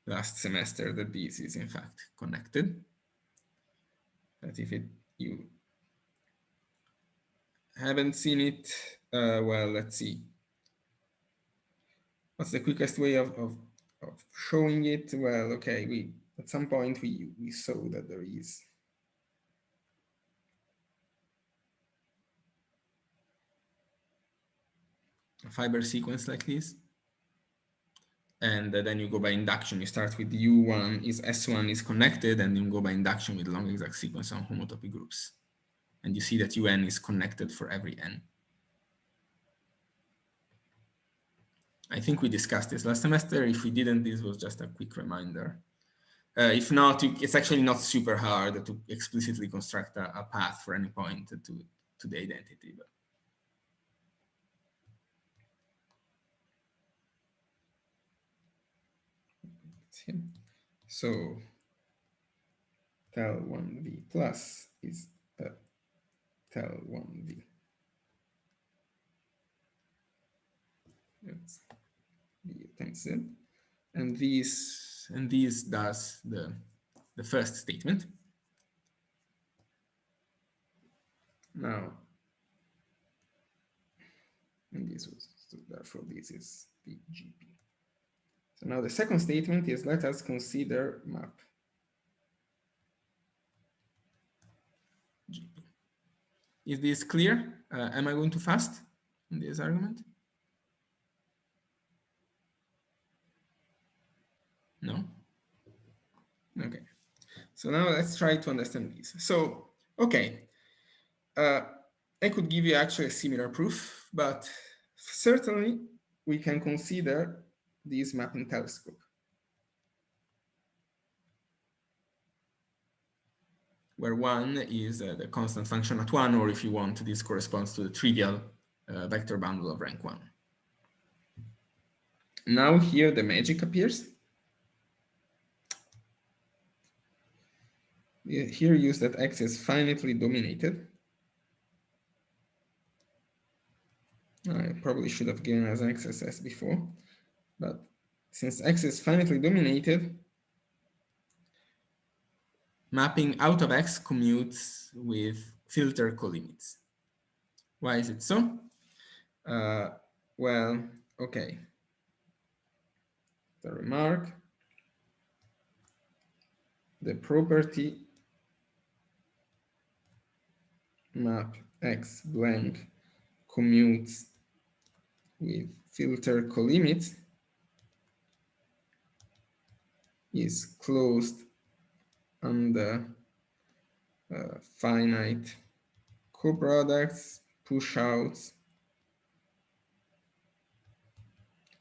last semester that this is in fact connected. But if you haven't seen it, well, let's see. What's the quickest way of showing it? Well, okay, at some point we saw that there is a fiber sequence like this. And then you go by induction. You start with U1 is S1 is connected, and you go by induction with long exact sequence on homotopy groups. And you see that UN is connected for every N. I think we discussed this last semester. If we didn't, this was just a quick reminder. If not, it's actually not super hard to explicitly construct a path for any point to the identity. But so tel 1v plus is tel 1v. That's v times z. And this does the first statement. Now, and this was, so therefore this is the GP. So now the second statement is, let us consider map GP. Is this clear? Am I going too fast in this argument? No? Okay. So now let's try to understand this. So, okay. I could give you actually a similar proof, but certainly we can consider this mapping telescope, where 1 is the constant function at 1, or if you want, this corresponds to the trivial vector bundle of rank 1. Now here the magic appears. Here use that X is finitely dominated. I probably should have given as X as S before, but since X is finitely dominated, mapping out of X commutes with filter colimits. Why is it so? Well, okay. The remark, the property map X blank commutes with filter colimits is closed under finite coproducts, push-outs,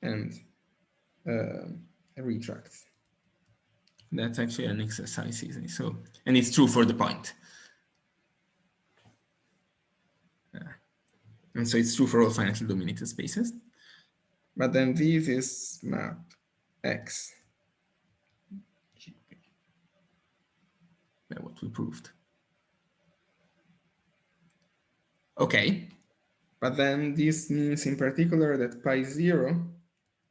and retracts. That's actually an exercise, isn't it? So, and it's true for the point. And so it's true for all finitely dominated spaces. But then this is map X. That's what we proved. Okay. But then this means in particular that pi 0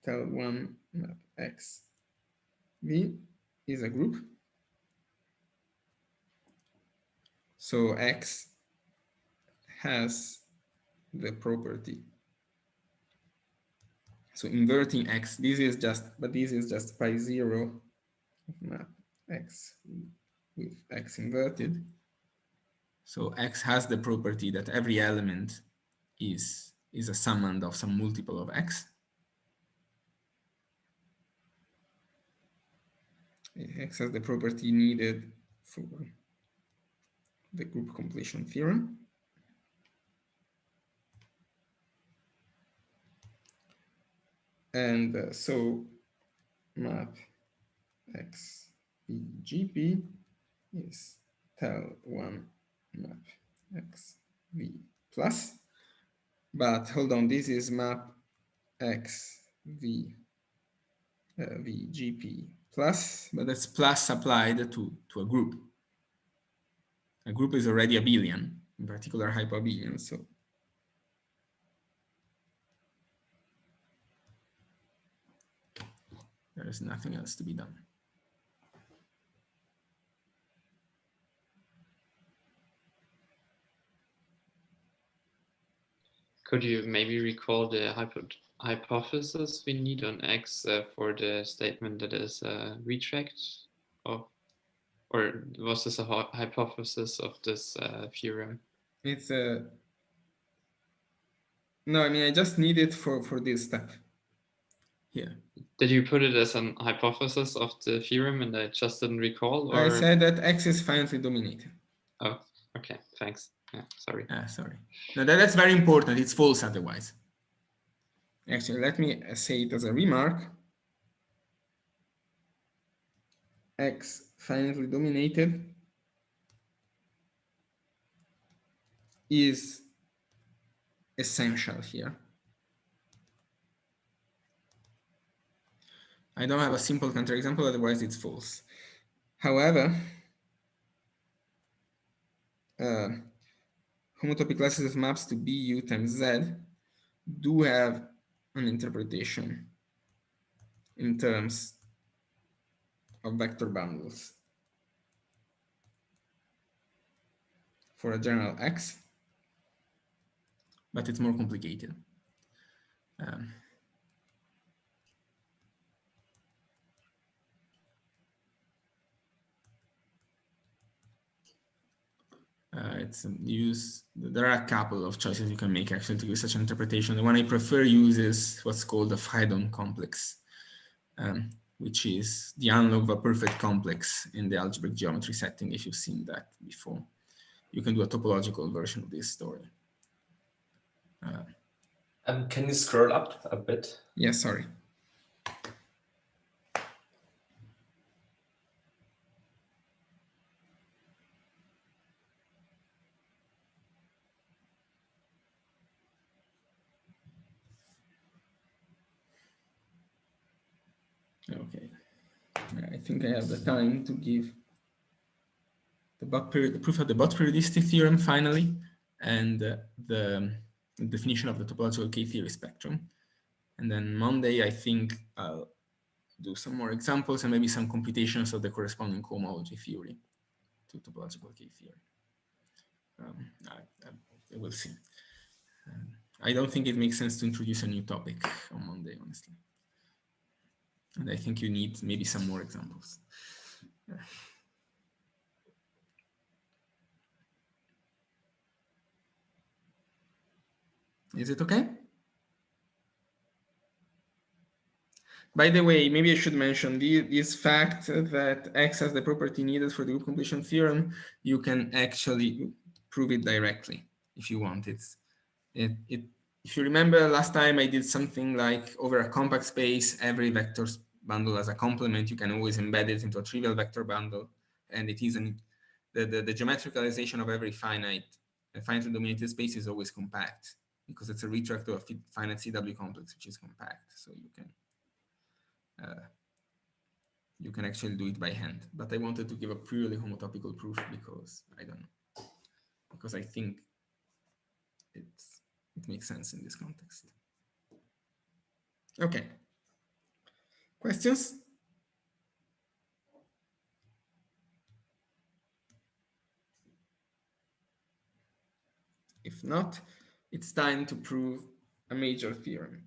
tell 1 map X V is a group. So X has the property. So inverting X, this is just pi 0 map X with X inverted. So X has the property that every element is a summand of some multiple of X. X has the property needed for the group completion theorem. And so map X VGP is tell 1 map X V plus. But hold on, this is map X V VGP plus, but that's plus applied to a group. A group is already abelian, in particular hyperabelian, so there is nothing else to be done. Could you maybe recall the hypothesis we need on X for the statement that is a retract of, or was this a hypothesis of this theorem? It's a, no, I mean, I just need it for this step here. Did you put it as an hypothesis of the theorem and I just didn't recall? Or? I said that X is finitely dominated. Oh, okay, thanks. Yeah, sorry. Sorry. No, that's very important. It's false otherwise. Actually, let me say it as a remark. X finitely dominated is essential here. I don't have a simple counterexample, otherwise it's false. However, homotopy classes of maps to BU times Z do have an interpretation in terms of vector bundles for a general X, but it's more complicated. There are a couple of choices you can make actually to use such an interpretation. The one I prefer uses what's called the Freidon complex, which is the analog of a perfect complex in the algebraic geometry setting, if you've seen that before. You can do a topological version of this story. Can you scroll up a bit? Yeah, sorry. Okay, I think I have the time to give the proof of the Bott periodicity theorem finally, and the definition of the topological K-theory spectrum. And then Monday, I think I'll do some more examples and maybe some computations of the corresponding cohomology theory to topological K-theory. I will see. I don't think it makes sense to introduce a new topic on Monday, honestly. And I think you need maybe some more examples. Is it okay? By the way, maybe I should mention this fact that X has the property needed for the group completion theorem. You can actually prove it directly if you want. If you remember last time I did something like over a compact space, every vector bundle as a complement, you can always embed it into a trivial vector bundle. And it is the geometricalization of every finitely dominated space is always compact because it's a retractor of finite CW complex, which is compact. So you can actually do it by hand. But I wanted to give a purely homotopical proof because I don't know, because I think it makes sense in this context. Okay. Questions? If not, it's time to prove a major theorem.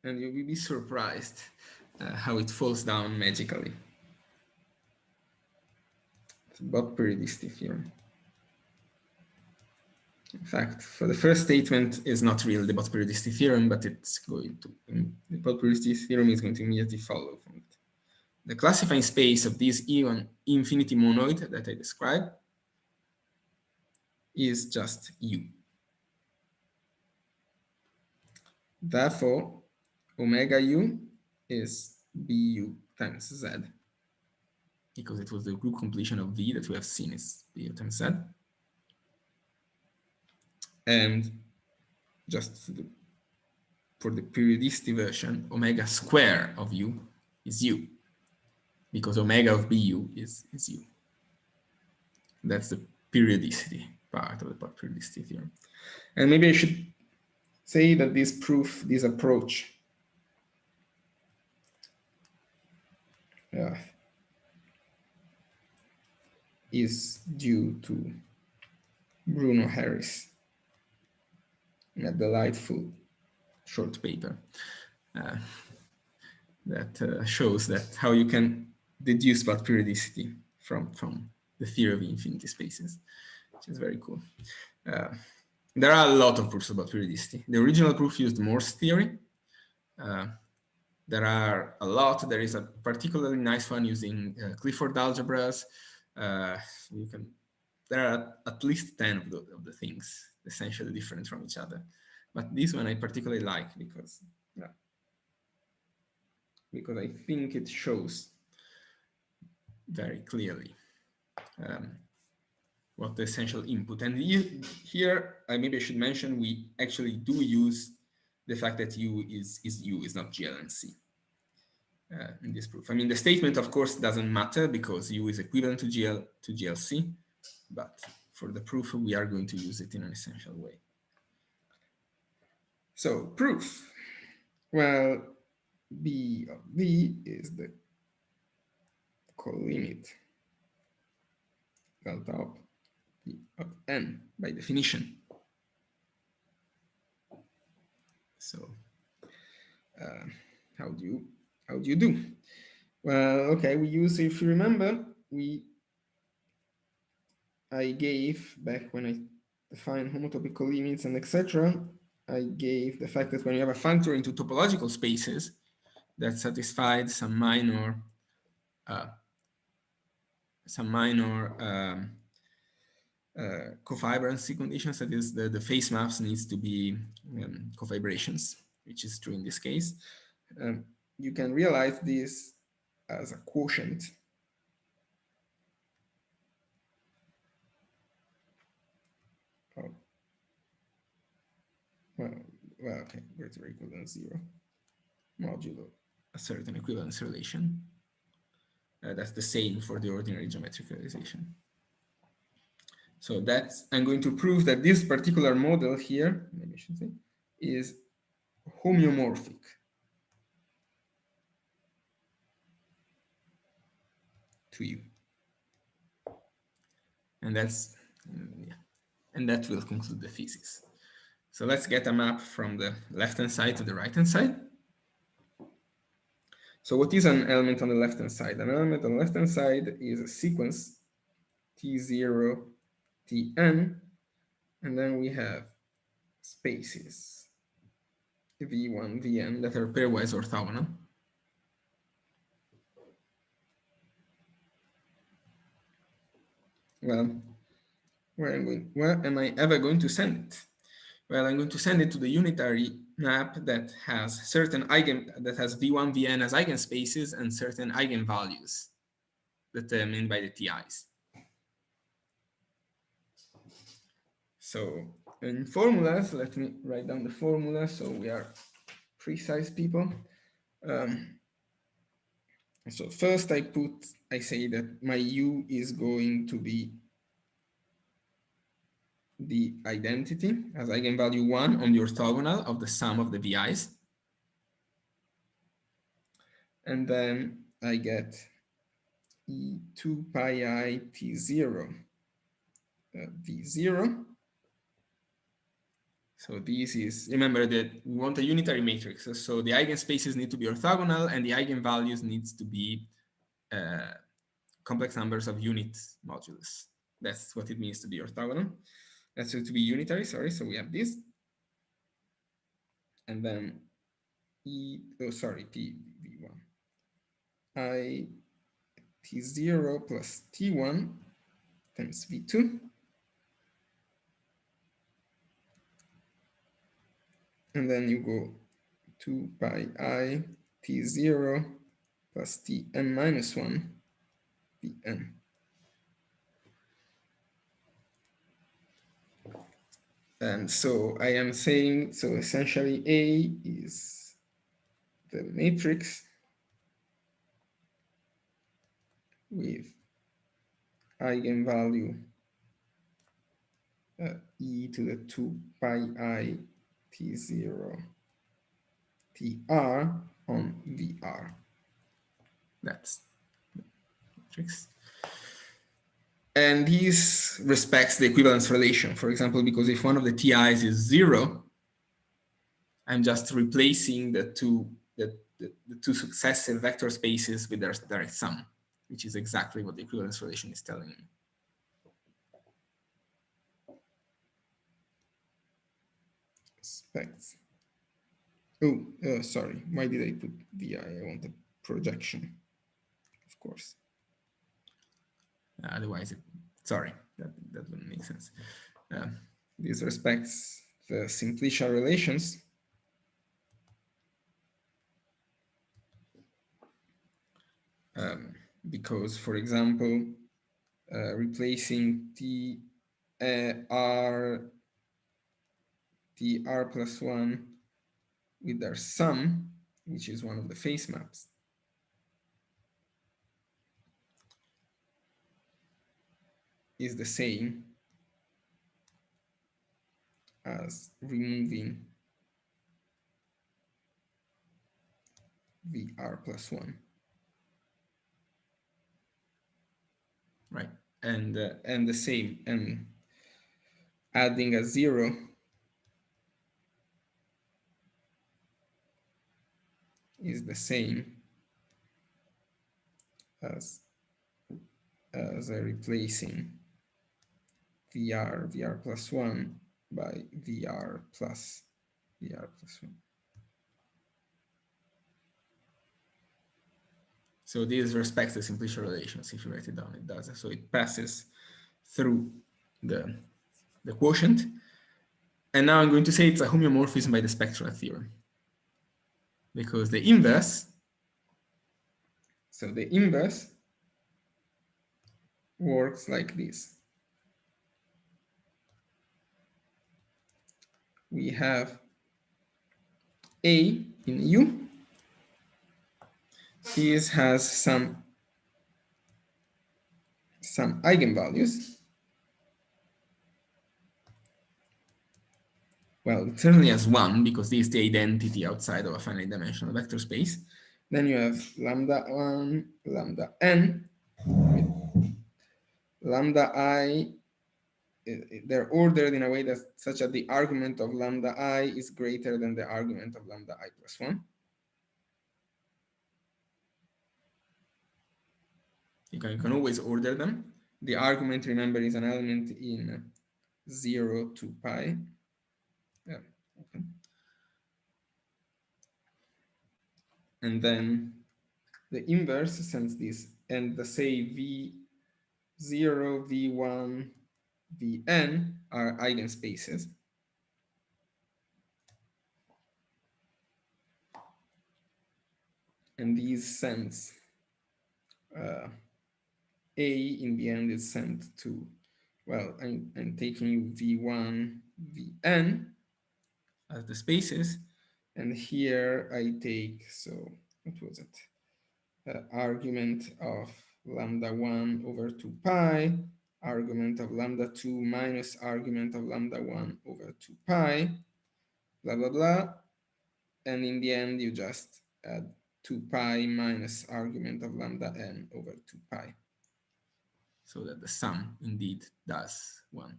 And you will be surprised how it falls down magically. It's about periodicity theorem. In fact, for the first statement is not really the Bott periodicity theorem, but it's going to, the Bott periodicity theorem is going to immediately follow from it. The classifying space of this infinity monoid that I described is just U. Therefore, omega U is BU times Z, because it was the group completion of V that we have seen is BU times Z. And just for the periodicity version, omega square of U is U, because omega of BU is U. That's the periodicity part of the Bott periodicity theorem. And maybe I should say that this proof, this approach, is due to Bruno Harris in a delightful short paper that shows that how you can deduce Bott periodicity from the theory of infinity spaces, which is very cool. There are a lot of proofs about periodicity. The original proof used Morse theory. There are a lot. There is a particularly nice one using Clifford algebras. There are at least 10 of the things essentially different from each other. But this one I particularly like because I think it shows very clearly what the essential input. And here, maybe I should mention, we actually do use the fact that U is U, is not GL and C in this proof. I mean, the statement, of course, doesn't matter because U is equivalent to GLC, but for the proof, we are going to use it in an essential way. So proof. Well, B of V is the colimit delta of P of N by definition. So how do you do? Well, okay, we use, if you remember, we I gave, back when I defined homotopical limits and etc., I gave the fact that when you have a functor into topological spaces that satisfied some minor cofibrancy conditions, that is, the face maps needs to be cofibrations, which is true in this case. You can realize this as a quotient of, well, okay, greater or equal than 0 modulo a certain equivalence relation. That's the same for the ordinary geometric realization. So that's, I'm going to prove that this particular model here, maybe I should say, is homeomorphic to you. And that's, yeah. And that will conclude the thesis. So let's get a map from the left-hand side to the right-hand side. So what is an element on the left-hand side? An element on the left-hand side is a sequence T0, Tn, and then we have spaces V1, Vn that are pairwise orthogonal. Well, where am I ever going to send it? Well, I'm going to send it to the unitary map that has certain that has V1, Vn as eigenspaces and certain eigenvalues determined by the TIs. So in formulas, let me write down the formula so we are precise people. So first I say that my U is going to be the identity as eigenvalue 1 on the orthogonal of the sum of the VIs. And then I get E2 pi I T0 V0. So this is, remember that we want a unitary matrix. So the eigenspaces need to be orthogonal and the eigenvalues needs to be complex numbers of unit modulus. That's what it means to be orthogonal. That's to be unitary, sorry. So we have this. And then T V1. I T0 plus T1 times V2. And then you go 2 pi I T0 plus Tn minus 1 Vn. And so I am saying, so essentially A is the matrix with eigenvalue e to the 2 pi I T0 Tr on Vr. That's the matrix. And this respects the equivalence relation, for example, because if one of the TIs is 0, I'm just replacing the two successive vector spaces with their direct sum, which is exactly what the equivalence relation is telling me. Specs. Oh, sorry. Why did I put VI? I want the projection, of course. Otherwise, sorry, that wouldn't make sense. This respects the simplicial relations. Because, for example, replacing TR plus 1 with their sum, which is one of the face maps, is the same as removing VR plus 1. Right, and the same, and adding a 0 is the same as replacing VR plus 1 by VR plus 1. So this respects the simplicity relations. If you write it down, it does. So it passes through the quotient. And now I'm going to say it's a homeomorphism by the spectral theorem. Because the inverse, so the inverse works like this. We have A in U. This has some eigenvalues. Well, it certainly has one because this is the identity outside of a finite dimensional vector space. Then you have lambda 1, lambda n, lambda I. They're ordered in a way that such that the argument of lambda I is greater than the argument of lambda I plus 1. You can always order them. The argument, remember, is an element in 0 to pi. Yeah, okay. And then the inverse sends this, and the say V0, V1, Vn are eigenspaces. And these sends A in the end is sent to, well, I'm taking V1, Vn as the spaces. And here I take, so what was it? Argument of lambda 1 over 2 pi, argument of lambda 2 minus argument of lambda 1 over 2 pi, blah, blah, blah. And in the end, you just add 2 pi minus argument of lambda n over 2 pi. So that the sum indeed does 1.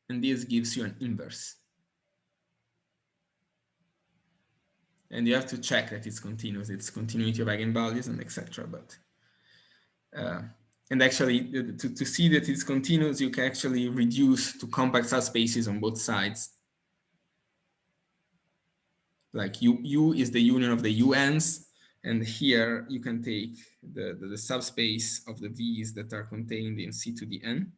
And this gives you an inverse. And you have to check that it's continuous, it's continuity of eigenvalues and etc. But and actually, to see that it's continuous, you can actually reduce to compact subspaces on both sides. Like U is the union of the UNs, and here you can take the subspace of the V's that are contained in C to the N.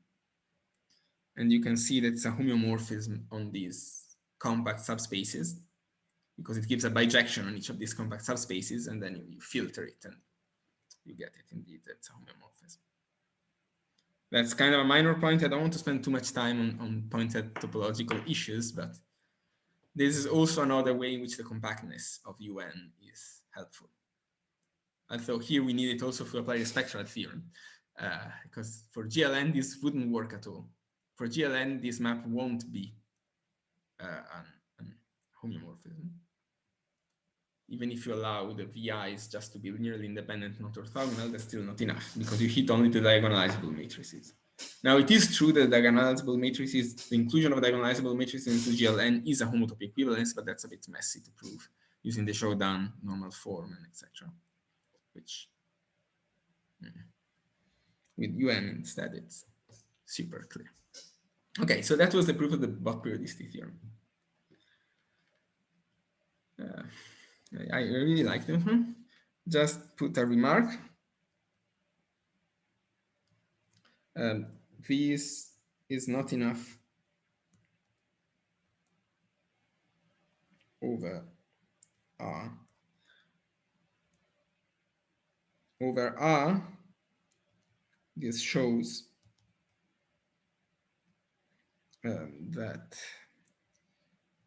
And you can see that it's a homeomorphism on these compact subspaces, because it gives a bijection on each of these compact subspaces, and then you filter it and you get it. Indeed, that's a homeomorphism. That's kind of a minor point. I don't want to spend too much time on pointed topological issues, but this is also another way in which the compactness of UN is helpful. Although here we need it also to apply the spectral theorem, because for GLN this wouldn't work at all. For GLN, this map won't be an homeomorphism. Even if you allow the VIs just to be linearly independent, not orthogonal, that's still not enough because you hit only the diagonalizable matrices. Now, it is true that diagonalizable matrices, the inclusion of diagonalizable matrices into GLN is a homotopy equivalence, but that's a bit messy to prove using the showdown normal form and etc. Which with UN instead, it's super clear. Okay, so that was the proof of the Bott periodicity theorem. I really like them. Just put a remark. This is not enough over R. Over R, this shows that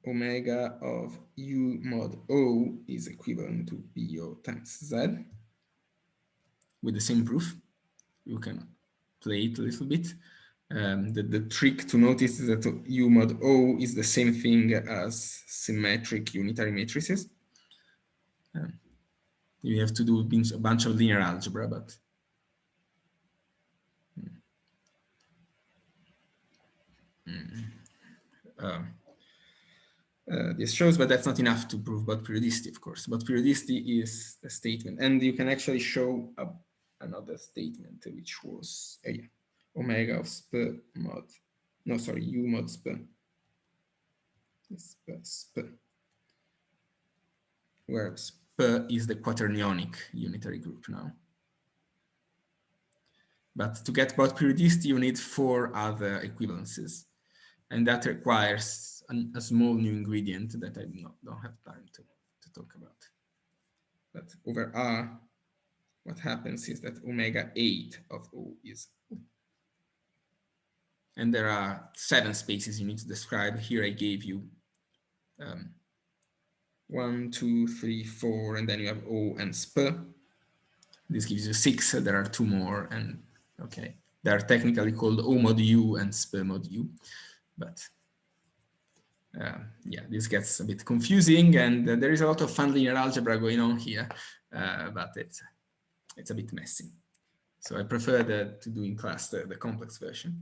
omega of U mod O is equivalent to BO times Z. With the same proof, you can play it a little bit. The trick to notice is that U mod O is the same thing as symmetric unitary matrices. You have to do a bunch of linear algebra, but this shows, but that's not enough to prove Bott periodicity, of course. Bott periodicity is a statement, and you can actually show another statement, which was omega of sp mod, no, sorry, u mod sp, where sp is the quaternionic unitary group now. But to get bot periodicity, you need 4 other equivalences. And that requires a small new ingredient that I don't have time to talk about. But over R, what happens is that omega 8 of O is O. And there are 7 spaces you need to describe. Here I gave you 1, 2, 3, 4, and then you have O and sp. This gives you 6. There are 2 more, and okay, they are technically called O mod U and sp mod U, but yeah, this gets a bit confusing, and there is a lot of fun linear algebra going on here, but it's a bit messy. So I prefer to do in class the complex version.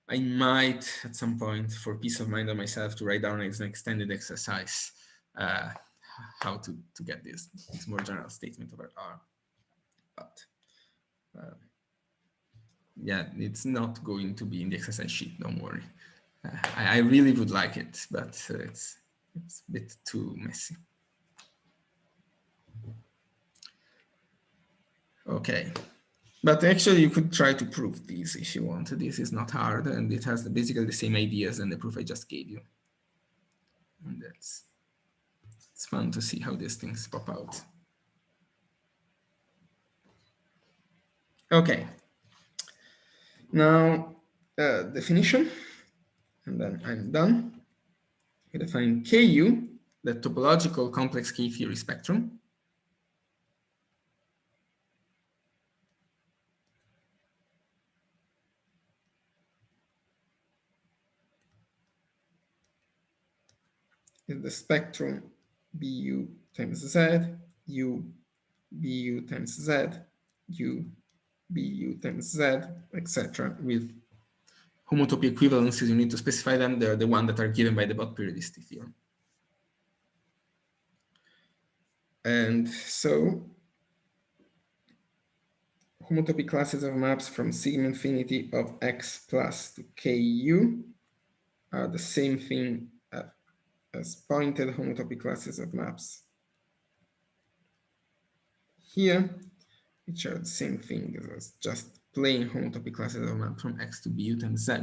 I might, at some point, for peace of mind of myself, to write down as an extended exercise how to get this more general statement over R. But yeah, it's not going to be in the exercise sheet, don't worry. I really would like it, but it's a bit too messy. Okay, but actually you could try to prove these if you want. This is not hard, and it has basically the same ideas than the proof I just gave you. And it's fun to see how these things pop out. Okay, now definition, and then I'm done. We define Ku, the topological complex K-theory spectrum. Is the spectrum Bu times Z, U, Bu times Z, U, Bu times Z, etc. with homotopy equivalences. You need to specify them. They're the ones that are given by the bot periodicity theorem. And so homotopy classes of maps from sigma infinity of X plus to Ku are the same thing as pointed homotopy classes of maps here, which are the same thing as just plain homotopy classes of maps from X to Bu times Z,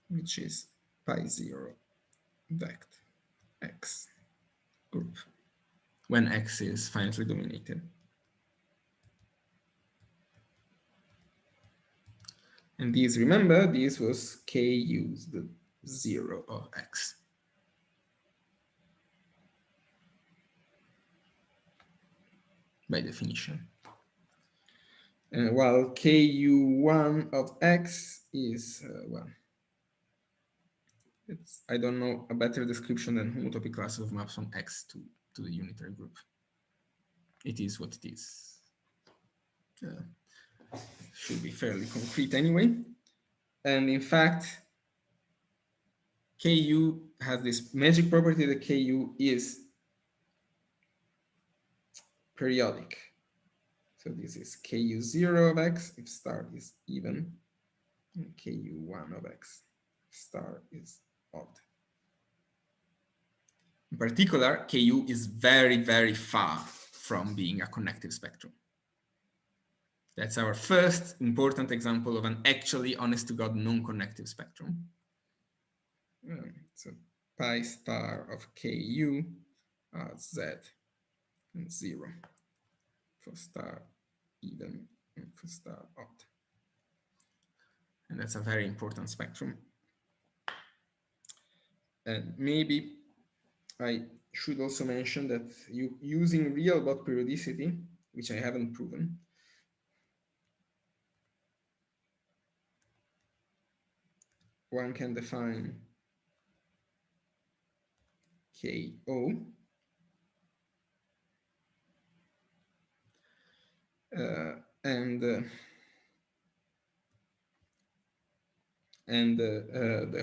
which is pi 0 vect X group when X is finitely dominated. And these, remember, this was K used 0 of X. By definition. While Ku1 of X is, well, I don't know a better description than homotopy classes of maps from X to the unitary group. It is what it is. Should be fairly concrete anyway. And in fact, Ku has this magic property that Ku is periodic. So this is Ku0 of X if star is even, and Ku1 of X if star is odd. In particular, Ku is very, very far from being a connective spectrum. That's our first important example of an actually honest-to-God non-connective spectrum. So pi star of Ku are Z and 0 for star even and for star odd. And that's a very important spectrum. And maybe I should also mention that using real bot periodicity, which I haven't proven, one can define Ko and the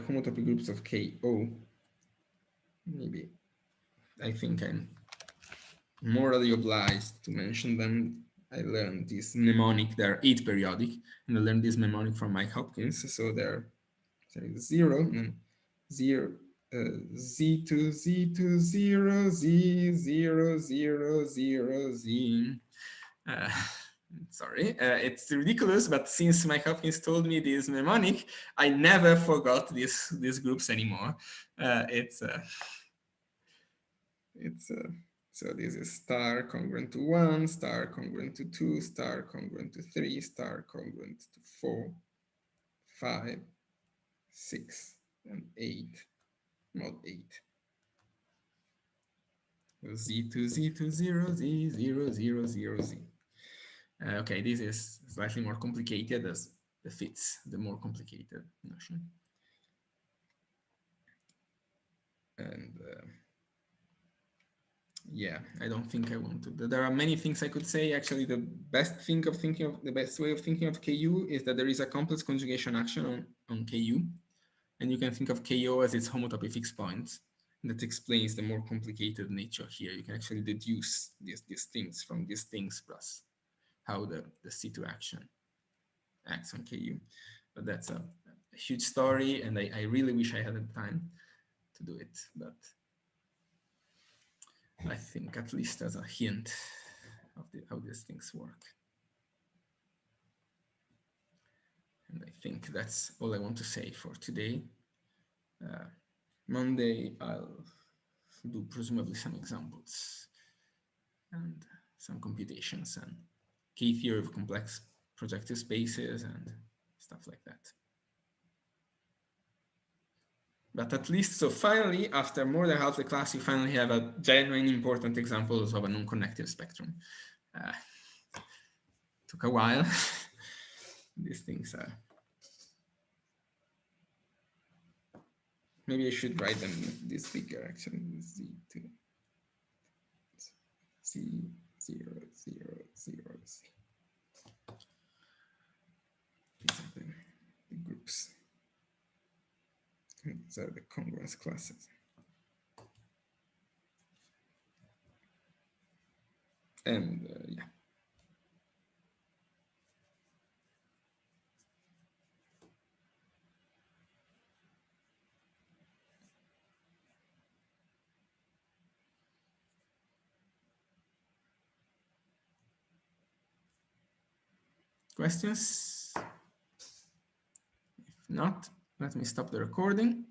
homotopy groups of Ko. Maybe I think I'm morally obliged to mention them I learned this mnemonic. There are 8 periodic, and I learned this mnemonic from Mike Hopkins. So there, is 0, and then 0, Z to Z to 0, Z, 0, 0, 0, Z. Sorry, it's ridiculous, but since Mike Hopkins told me this mnemonic, I never forgot these groups anymore. So this is star congruent to 1, star congruent to 2, star congruent to 3, star congruent to 4, 5, 6, and 8, mod 8. Z to Z to 0, Z, 0, 0, 0, Z. Okay, this is slightly more complicated as the fits the more complicated notion. And yeah, I don't think I want to. There are many things I could say. Actually, the best way of thinking of KU is that there is a complex conjugation action on KU, and you can think of KO as its homotopy fixed points. And that explains the more complicated nature here. You can actually deduce these things from these things plus how the C2 action acts on KU. But that's a huge story, and I really wish I had the time to do it. But I think at least as a hint of how these things work. And I think that's all I want to say for today. Monday, I'll do presumably some examples and some computations and K-theory of complex projective spaces and stuff like that. But at least, so finally, after more than half the class, you finally have a genuine important examples of a non-connective spectrum. Took a while. These things are. Maybe I should write them this bigger, actually. Z2, Z, 0, 0, 0, Z. These are the groups. And these are the congruence classes. And yeah. Questions? If not, let me stop the recording.